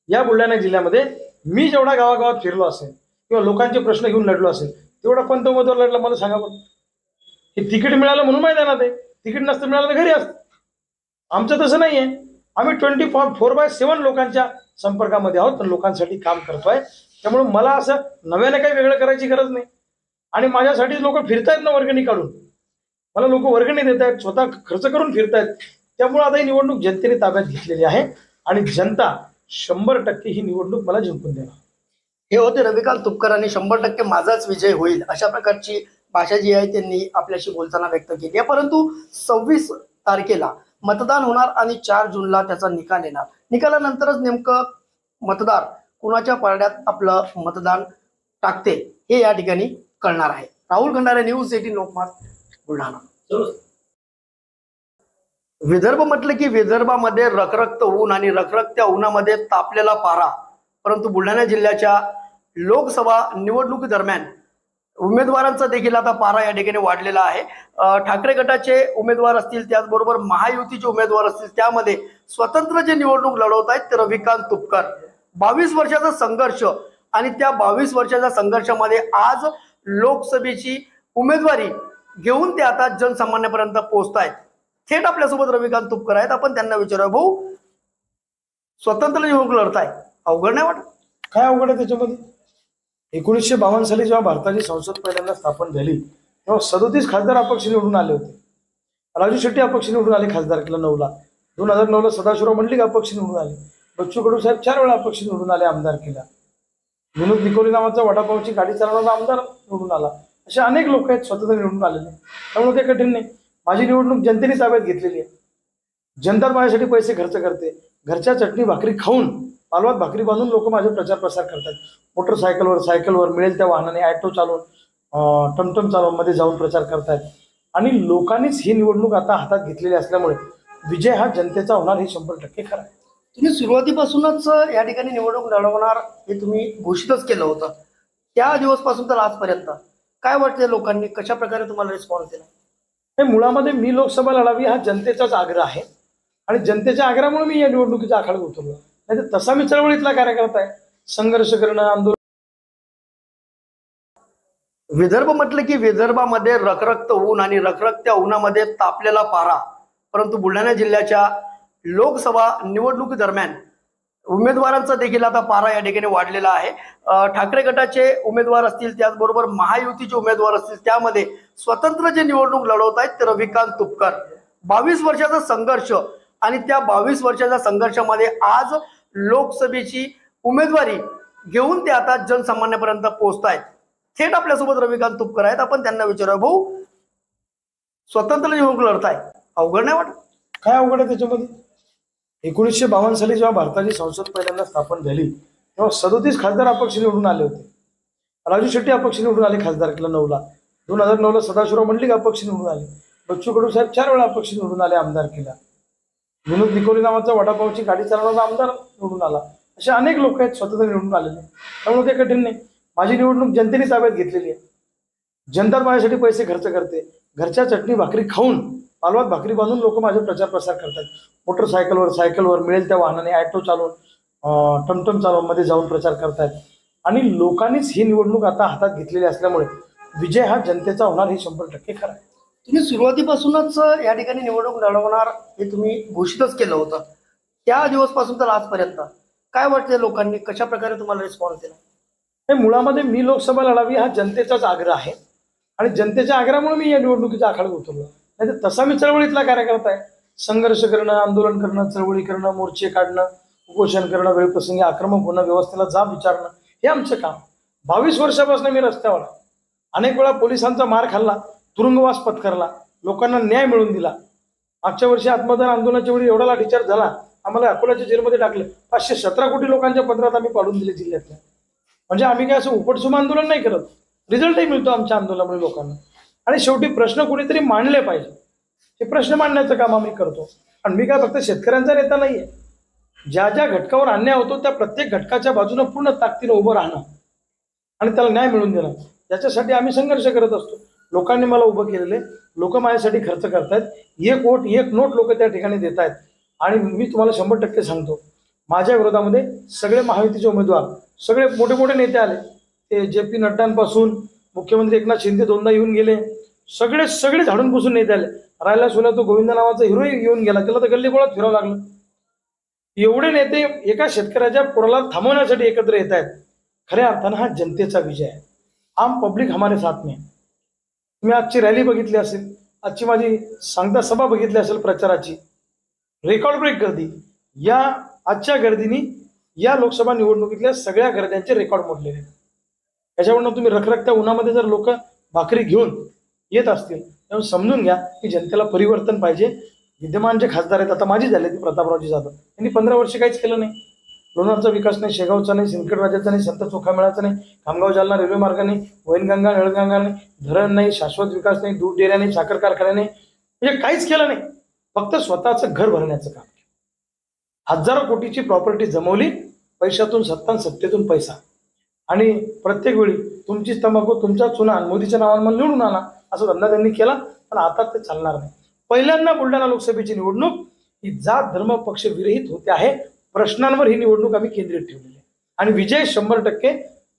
या बुलढाणा जिल्ह्यामध्ये मी जेवढा गावागावात फिरलो असेल किंवा लोकांचे प्रश्न घेऊन लढलो असेल तेवढा कोणता उमेदवार लढला मला सांगा पण. हे तिकीट मिळालं म्हणून मैदानात आहे, तिकीट नसतं मिळालं तर घरी असतं. आमचं तसं नाही आहे. आम्ही 24/7 लोकांच्या संपर्कामध्ये आहोत, पण लोकांसाठी काम करतोय. त्यामुळे मला असं नव्याने काही वेगळं करायची गरज नाही. आणि माझ्यासाठी लोक फिरतायत ना वर्गणी काढून, मला लोक वर्गणी देत आहेत, स्वतः खर्च करून फिरतायत. त्यामुळे आता ही निवडणूक जनतेने ताब्यात घेतलेली आहे आणि जनता 100% ही निवडणूक मला जिंकून देणार. हे होते रविकांत तुपकर आणि 100% माझाच विजय होईल अशा प्रकारची भाषा जी आहे त्यांनी आपल्याशी बोलताना व्यक्त केली आहे. परंतु 26 तारखेला मतदान होणार आणि 4 जूनला त्याचा निकाल येणार. निकालानंतरच नेमकं मतदार कुणाच्या पारड्यात आपलं मतदान टाकते हे या ठिकाणी कळणार आहे. राहुल खंडारे, न्यूज 18 लोकमत, बुलढाणा. विदर्भ म्हटलं की विदर्भामध्ये रखरखत ऊन आणि रखरखत्या उन्हामध्ये तापलेला पारा. परंतु बुलढाणा जिल्ह्याच्या लोकसभा निवडणुकी दरम्यान उमेदवारांचा देखील आता पारा या ठिकाणी वाढलेला आहे. ठाकरे गटाचे उमेदवार असतील, त्याचबरोबर महायुतीचे उमेदवार असतील, त्यामध्ये स्वतंत्र जे निवडणूक लढवत आहेत ते रविकांत तुपकर. 22 वर्षाचा संघर्ष आणि त्या 22 वर्षाच्या संघर्षामध्ये आज लोकसभेची उमेदवारी घेऊन ते आता जनसामान्यापर्यंत पोहोचतायत. थेट आपल्यासोबत रविकांत तुपकर आहेत. आपण त्यांना विचारूया, भाऊ स्वतंत्र निवडणूक लढताय, अवघड नाही वाटत? काय अवघड आहे त्याच्यामध्ये? 1952 साली जेव्हा भारताची संसद पहिल्यांदा स्थापन झाली तेव्हा 37 खासदार अपक्ष निवडून आले होते. राजू शेट्टी अपक्ष निवडून आले खासदारकीला 9ला. 2009ला सदाशिवराव मंडलिक अपक्ष निवडून आले. बच्चू कडू साहेब 4 वेळा अपक्ष निवडून आले आमदारकीला. विनोद निकोली नावाचा वडापावची गाडी चालवणारा आमदार निवडून आला. असे अनेक लोक आहेत स्वतंत्र निवडून आलेले. त्यामुळे ते कठीण नाही. माझी निवडणूक जनतेने ताब्यात घेतलेली आहे. जनता माझ्यासाठी पैसे खर्च करते. घरच्या चटणी भाकरी खाऊन, पालवात भाकरी बांधून लोक माझे प्रचार प्रसार करतात. मोटरसायकलवर, सायकलवर, मिळेल त्या वाहनाने, ॲटो चालवून, टमटम चालवून मध्ये जाऊन प्रचार करतायत. आणि लोकांनीच ही निवडणूक आता हातात घेतलेली असल्यामुळे विजय हा जनतेचा होणार हे 100% खरं आहे. तुम्ही सुरुवातीपासूनच या ठिकाणी निवडणूक लढवणार हे तुम्ही घोषितच केलं होतं. त्या दिवसपासून तर आजपर्यंत काय वाटते, लोकांनी कशा प्रकारे तुम्हाला रिस्पॉन्स दिला? हे मुळामध्ये मी लोकसभा लढावी हा जनतेचाच आग्रह आहे आणि जनतेच्या आग्रहामुळे मी या निवडणुकीचा आखाडा उतरलो. नाही तर तसा मी चळवळीतला कार्यकर्ता आहे. संघर्ष करणं, आंदोलन. विदर्भ म्हटलं की विदर्भामध्ये रखरखत ऊन आणि रखरखत्या उन्हामध्ये तापलेला पारा. परंतु बुलढाणा जिल्ह्याच्या लोकसभा निवडणुकी दरम्यान उमेदवारांचा देखील आता पारा या ठिकाणी वाढलेला आहे. ठाकरे गटाचे उमेदवार असतील, त्याचबरोबर महायुतीचे उमेदवार असतील, त्यामध्ये स्वतंत्र जे निवडणूक लढवत आहेत ते रविकांत तुपकर. 22 वर्षाचा संघर्ष आणि त्या 22 वर्षाच्या संघर्षामध्ये आज लोकसभेची उमेदवारी घेऊन ते आता जनसामान्यापर्यंत पोहोचतायत. थेट आपल्यासोबत रविकांत तुपकर आहेत. आपण त्यांना विचारूया, भाऊ स्वतंत्र निवडणूक लढताय, अवघड नाही वाटत? काय अवघड आहे त्याच्यामध्ये? 1952 साली जेव्हा भारताची संसद पहिल्यांदा स्थापन झाली तेव्हा 37 खासदार अपक्ष निवडून आले होते. राजू शेट्टी अपक्ष निवडून आले खासदारकीला 9ला. 2009ला सदाशिवराव मंडलिक अपक्ष निवडून आले. बच्चू कडू साहेब 4 वेळा अपक्ष निवडून आले आमदारकीला. विनोद निकोली नावाचा वडापावची गाडी चालवणारा आमदार निवडून आला. असे अनेक लोक आहेत स्वतंत्र निवडून आलेले. त्यामुळे ते कठीण नाही. माझी निवडणूक जनतेने ताब्यात घेतलेली आहे. जनता माझ्यासाठी पैसे खर्च करते. घरच्या चटणी भाकरी खाऊन, पालवात भाकरी बांधून लोक माझे प्रचार प्रसार करतात. मोटरसायकलवर, सायकलवर, मिळेल त्या वाहनाने, ॲटो चालवून, टमटम चालवून मध्ये जाऊन प्रचार करतायत. आणि लोकांनीच ही निवडणूक आता हातात घेतलेली असल्यामुळे विजय हा जनतेचा होणार हे 100% खरं आहे. तुम्ही सुरुवातीपासूनच या ठिकाणी निवडणूक लढवणार हे तुम्ही घोषितच केलं होतं. त्या दिवसपासून तर आजपर्यंत काय वाटते, लोकांनी कशा प्रकारे तुम्हाला रिस्पॉन्स दिला? हे मुळामध्ये मी लोकसभा लढावी हा जनतेचाच आग्रह आहे आणि जनतेच्या आग्रहामुळे मी या निवडणुकीचा आखाडा उतरलो. नाही तर तसा मी चळवळीतला कार्यकर्ता आहे. संघर्ष करणं, आंदोलन करणं, चळवळी करणं, मोर्चे काढणं, उपोषण करणं, वेळप्रसंगी आक्रमक होणं, व्यवस्थेला जाब विचारणं हे आमचं काम. 22 वर्षापासून मी रस्त्यावर, अनेक वेळा पोलिसांचा मार खाल्ला, तुरुंगवास पत्करला, लोकांना न्याय मिळवून दिला. मागच्या वर्षी आत्मदान आंदोलनाच्या वेळी एवढा लाठीचार्ज झाला, आम्हाला अकोल्याच्या जेलमध्ये टाकलं. 517 कोटी लोकांच्या पत्रात आम्ही पाडून दिले जिल्ह्यातल्या. म्हणजे आम्ही काय असं उपटसुम आंदोलन नाही करत. रिझल्टही मिळतो आमच्या आंदोलनामुळे लोकांना. आणि शेवटी प्रश्न कुणीतरी मांडले पाहिजे. हे प्रश्न मांडण्याचं काम आम्ही करतो. आणि मी काय फक्त शेतकऱ्यांचा नेता नाहीये. ज्या ज्या घटकावर अन्याय होतो त्या प्रत्येक घटकाच्या बाजूने पूर्ण ताकदीने उभं राहणं आणि त्याला न्याय मिळवून देणं, याच्यासाठी आम्ही संघर्ष करत असतो. लोकांनी मला उभं केलेले, लोक माझ्यासाठी खर्च करतायत, एक वोट एक नोट लोक त्या ठिकाणी देत आहेत. आणि मी तुम्हाला 100% सांगतो, माझ्या विरोधामध्ये सगळे महायुतीचे उमेदवार, सगळे मोठे मोठे नेते आले. ते JP नड्डांपासून मुख्यमंत्री एकनाथ शिंदे 2दा येऊन गेले, सगळे सगळे झाडून पुसून नेते आले. राहिला सोला तो गोविंद नावाचा हिरो येऊन गेला, त्याला तर गल्ली गोळात फिरावं लागलं. एवढे नेते एका शेतकऱ्याच्या पुराला थांबवण्यासाठी एकत्र येत आहेत. खऱ्या अर्थानं हा जनतेचा विजय आहे. आम पब्लिक हमारे साथ में. तुम्ही आजची रॅली बघितली असेल, आजची माझी सांगता सभा बघितली असेल प्रचाराची, रेकॉर्ड ब्रेक गर्दी. या आजच्या गर्दीनी या लोकसभा निवडणुकीतल्या सगळ्या गर्द्यांचे रेकॉर्ड मोडलेले आहेत. याच्यावरून तुम्ही रखरखत्या उन्हामध्ये जर लोक भाकरी घेऊन येत असतील तेव्हा समजून घ्या की जनतेला परिवर्तन पाहिजे. विद्यमान जे खासदार आहेत, आता माझी झाले ती प्रतापरावजी जाधव, यांनी 15 वर्ष काहीच केलं नाही. लोणारचा विकास नाही, शेगावचा नाही, सिंदखेडराजाचा नाही, संत चोखामेळाचा नाही, खामगाव जालना रेल्वे मार्ग नाही, वैनगंगा नळगंगा नाही, धरण नाही, शाश्वत विकास नाही, दूध डेऱ्या नाही, साखर कारखाने नाही, म्हणजे काहीच केलं नाही. फक्त स्वतःचं घर भरण्याचं काम. हजारो कोटीची प्रॉपर्टी जमवली, पैशातून सत्ता, सत्तेतून पैसा. आणि प्रत्येक वेळी तुमची तंबाखू, तुमचा चुना मोदीच्या नावानं मला निवडून आला असा धंदा त्यांनी केला. पण आता ते चालणार नाही. पहिल्यांदा बुलढाणा लोकसभेची निवडणूक ही जात धर्म पक्ष विरहित होते आहे. प्रश्नांवर ही निवडणूक आम्ही केंद्रित ठेवलेली आहे. आणि विजय 100%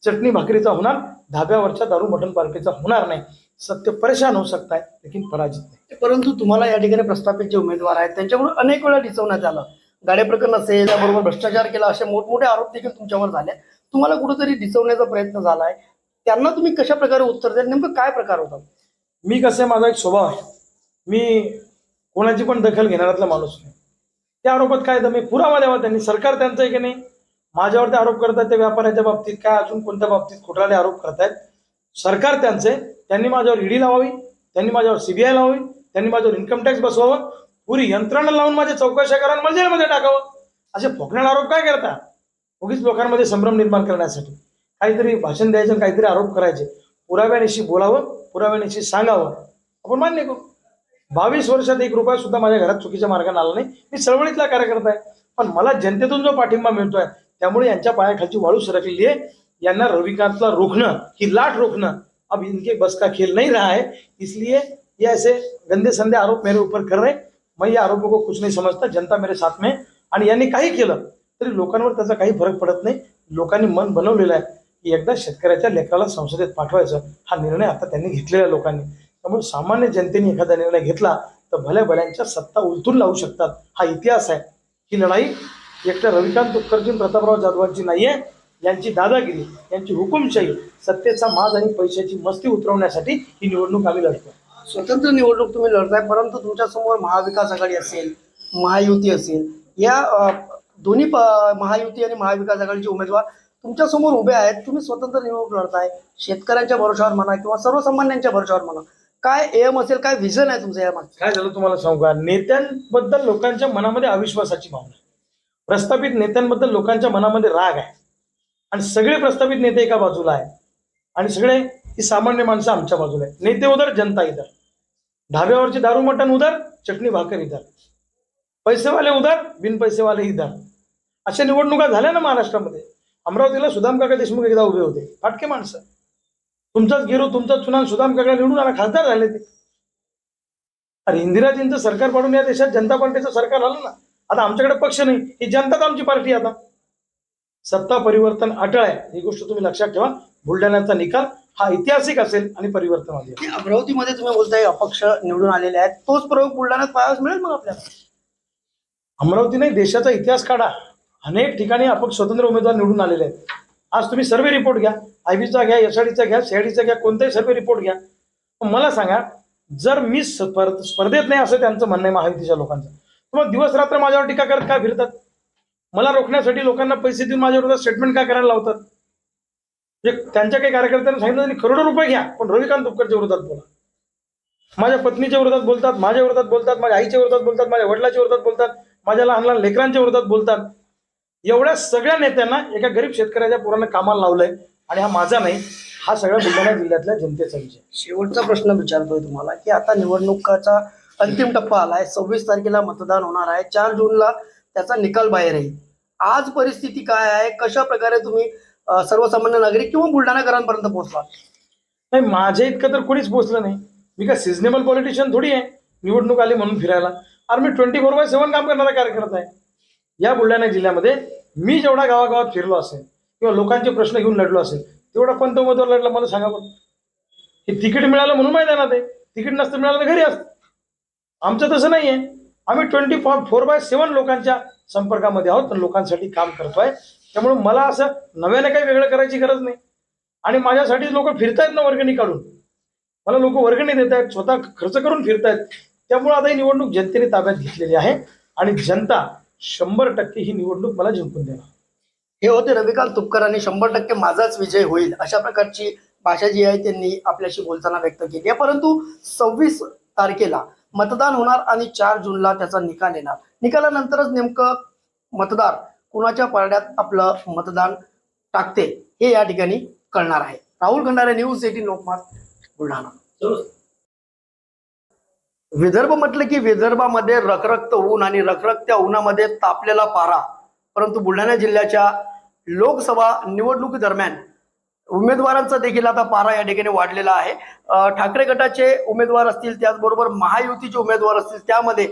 चटणी भाकरीचा होणार, धाब्यावरच्या दारू मटण पार्टीचा होणार नाही. सत्य परेशान होऊ शकता है लेकिन पराजित नाही. परंतु तुम्हाला या ठिकाणी प्रस्थापित जे उमेदवार आहेत त्यांच्याकडून अनेक वेळा डिचवण्यात आलं. गाडे प्रकरण असेल, त्याबरोबर भ्रष्टाचार केला, असे मोठमोठे आरोप देखील तुमच्यावर झाले. तुम्हाला कुठेतरी डिचवण्याचा प्रयत्न झालाय, त्यांना तुम्ही कशा प्रकारे उत्तर द्याल? नेमकं काय प्रकार होता? मी कसं, माझा एक स्वभाव आहे, मी कोणाची पण दखल घेणाऱ्यातला माणूस नाही. त्या आरोपात काय तर मी पुरावा द्यावा त्यांनी. सरकार त्यांचं आहे की नाही, माझ्यावरती आरोप करतात त्या व्यापाऱ्याच्या बाबतीत, काय अजून कोणत्या बाबतीत खोटारडे आरोप करतायत. सरकार त्यांचे, त्यांनी माझ्यावर ED लावावी, त्यांनी माझ्यावर CBI लावावी, त्यांनी माझ्यावर इन्कम टॅक्स बसवावं, पुरी यंत्रणा लावून माझ्या चौकशा करा आणि मला जेलमध्ये टाकावं. असे फोकण्याला आरोप काय करता? उगीच लोकांमध्ये संभ्रम निर्माण करण्यासाठी काहीतरी भाषण द्यायचं, काहीतरी आरोप करायचे. पुराव्यानिशी बोलावं, पुराव्यानिशी सांगावं, आपण मान्य करू. 22 वर्षात 1 रुपया सुद्धा माझ्या घरात चुकीच्या मार्गाने आला नाही. मी चळवळीतला कार्यकर्ता आहे, पण मला जनतेतून जो पाठिंबा मिळतोय त्यामुळे यांच्या पायाखालची वाळू सरकलेली आहे. यांना रविकांतला रोखणं, ही लाट रोखणं अब इनके बस का खेल नहीं रहा है. इसलिए ये ऐसे गंदे संदे आरोप मेरे ऊपर कर रहे. मैं ये आरोपों को कुछ नहीं समझता. जनता मेरे साथ में. आणि यांनी काही केलं तरी लोकांवर त्याचा काही फरक पडत नाही. लोकांनी मन बनवलेलं आहे की एकदा शेतकऱ्याच्या लेकराला संसदेत पाठवायचं. हा निर्णय आता त्यांनी घेतलेला आहे लोकांनी. त्यामुळे सामान्य जनतेने एखादा निर्णय घेतला तर भल्या भल्यांच्या सत्ता उलटून लावू शकतात. हा इतिहास आहे. ही लढाई एकट्या रविकांत तुपकरजी, प्रतापराव जाधवांची नाहीये. यांची दादागिरी, यांची हुकुमशाही, सत्तेचा माज आणि पैशाची मस्ती उतरवण्यासाठी ही निवडणूक आम्ही लढतो. स्वतंत्र निवडणूक तुम्ही लढताय, परंतु तुमच्यासमोर महाविकास आघाडी असेल, महायुती असेल, या दोन्ही महायुती आणि महाविकास आघाडीचे उमेदवार तुमच्यासमोर उभे आहेत. तुम्ही स्वतंत्र निवडणूक लढताय, शेतकऱ्यांच्या भरोशावर म्हणा किंवा सर्वसामान्यांच्या भरोशावर म्हणा, काय एम असेल, काय विजन आहे तुमचं यामागे? काय झालं तुम्हाला सांगू का, नेत्यांबद्दल लोकांच्या मनामध्ये अविश्वासाची भावना आहे. प्रस्थापित नेत्यांबद्दल लोकांच्या मनामध्ये राग आहे. आणि सगळे प्रस्थापित नेते एका बाजूला आहे आणि सगळे ही सामान्य माणसं आमच्या बाजूला आहे. नेते उधर, जनता इधर. धाब्यावरची दारू मटण उधर, चटणी भाकर इधर. पैसेवाले उधर, बिन पैसेवाले इधर. अशा निवडणुका झाल्या ना महाराष्ट्रामध्ये. अमरावतीला सुदाम काका देशमुख एकदा उभे होते, फाटके माणसं. तुमचाच गिरू, तुमचा चुना सुदाम काका निवडून आला, खासदार झाले ते. अरे इंदिराजींचं सरकार पाडून या देशात जनता पार्टीचं सरकार आलं ना. आता आमच्याकडे पक्ष नाही, ही जनताच आमची पार्टी. आता सत्ता परिवर्तन अटळ आहे, ही गोष्ट तुम्ही लक्षात ठेवा. बुलढाण्याचा निकाल हा ऐतिहासिक असेल आणि परिवर्तनवादी असेल. अमरावतीमध्ये तुम्ही बोलताय अपक्ष निवडून आलेले आहेत, तोच प्रयोग बुलढाण्यात पाहायला मिळेल मग आपल्याला? अमरावती नाही, देशाचा इतिहास काढा. अनेक ठिकाणी अपक्ष स्वतंत्र उमेदवार निवडून आलेले आहेत. आज तुम्ही सर्वे रिपोर्ट घ्या, IBचा घ्या, SRDचा घ्या, CIDचा घ्या, कोणताही सर्वे रिपोर्ट घ्या. मला सांगा, जर मी स्पर्धेत नाही असं त्यांचं म्हणणं आहे महायुतीच्या लोकांचं, तर मग दिवस रात्र माझ्यावर टीका करत काय फिरतात? मला रोखण्यासाठी लोकांना पैसे देऊन माझ्या विरोधात स्टेटमेंट काय करायला लावतात? म्हणजे त्यांच्या काही कार्यकर्त्यांना सांगितलं त्यांनी करोडो रुपये घ्या, पण रविकांत तुपकरच्या विरोधात बोला. माझ्या पत्नीच्या विरोधात बोलतात, माझ्या विरोधात बोलतात, माझ्या आईच्या विरोधात बोलतात, माझ्या वडिलाच्या विरोधात बोलतात, माझ्या लहान लहान लेकरांच्या विरोधात बोलतात. एवढ्या सगळ्या नेत्यांना एका गरीब शेतकऱ्याच्या पोरांना कामाला लावलंय. आणि हा माझा नाही, हा सगळ्या बुलढाणा जिल्ह्यातल्या जनतेचा विषय. शेवटचा प्रश्न विचारतोय तुम्हाला की आता निवडणुकाचा अंतिम टप्पा आलाय. 26 तारखेला मतदान होणार आहे. 4 जूनला त्याचा निकाल बाहेर येईल. आज परिस्थिती काय आहे? कशा प्रकारे तुम्ही सर्वसामान्य नागरिक किंवा बुलढाणाकरांपर्यंत पोहोचला? नाही, माझ्या इतकं तर कोणीच पोहोचलं नाही. मी काय सिजनेबल पॉलिटिशियन थोडी आहे निवडणूक आली म्हणून फिरायला. अरे मी 24/7 काम करणारा कार्यकर्ता आहे. या बुलढाणा जिल्ह्यामध्ये मी जेवढा गावागावात फिरलो असेल किंवा लोकांचे प्रश्न घेऊन लढलो असेल तेवढा कोणता उमेदवार लढला मला सांगा बरं. हे तिकीट मिळालं म्हणून माहिती आहे ना, ते तिकीट नसतं मिळालं तर घरी असतं. आमचं तसं नाही आहे. आम्ही 24/7 लोकांच्या संपर्कामध्ये आहोत, लोकांसाठी काम करतोय. त्यामुळे मला असं नव्याने काही वेगळं करायची गरज नाही. आणि माझ्यासाठी लोक फिरतायत ना वर्गणी काढून, मला लोक वर्गणी देत आहेत, स्वतः खर्च करून फिरतायत. त्यामुळे आता ही निवडणूक जनतेने ताब्यात घेतलेली आहे आणि जनता 100% ही निवडणूक मला जिंकून देणार. हे होते रविकांत तुपकर आणि 100% माझाच विजय होईल अशा प्रकारची भाषा जी आहे त्यांनी आपल्याशी बोलताना व्यक्त केली आहे. परंतु 26 तारखेला मतदान होणार आणि 4 जूनला त्याचा निकाल येणार. निकालानंतरच नेमकं मतदार कुणाच्या पारड्यात आपलं मतदान टाकते हे या ठिकाणी कळणार आहे. राहुल खंडारे, न्यूज 18 लोकमत, बुलढाणा. विदर्भ म्हटलं की विदर्भामध्ये रखरखत ऊन आणि रखरखत्या उन्हामध्ये तापलेला पारा. परंतु बुलढाणा जिल्ह्याच्या लोकसभा निवडणुकी दरम्यान उमेदवारांचा देखील आता पारा या ठिकाणी वाढलेला आहे. ठाकरे गटाचे उमेदवार असतील, त्याचबरोबर महायुतीचे उमेदवार असतील, त्यामध्ये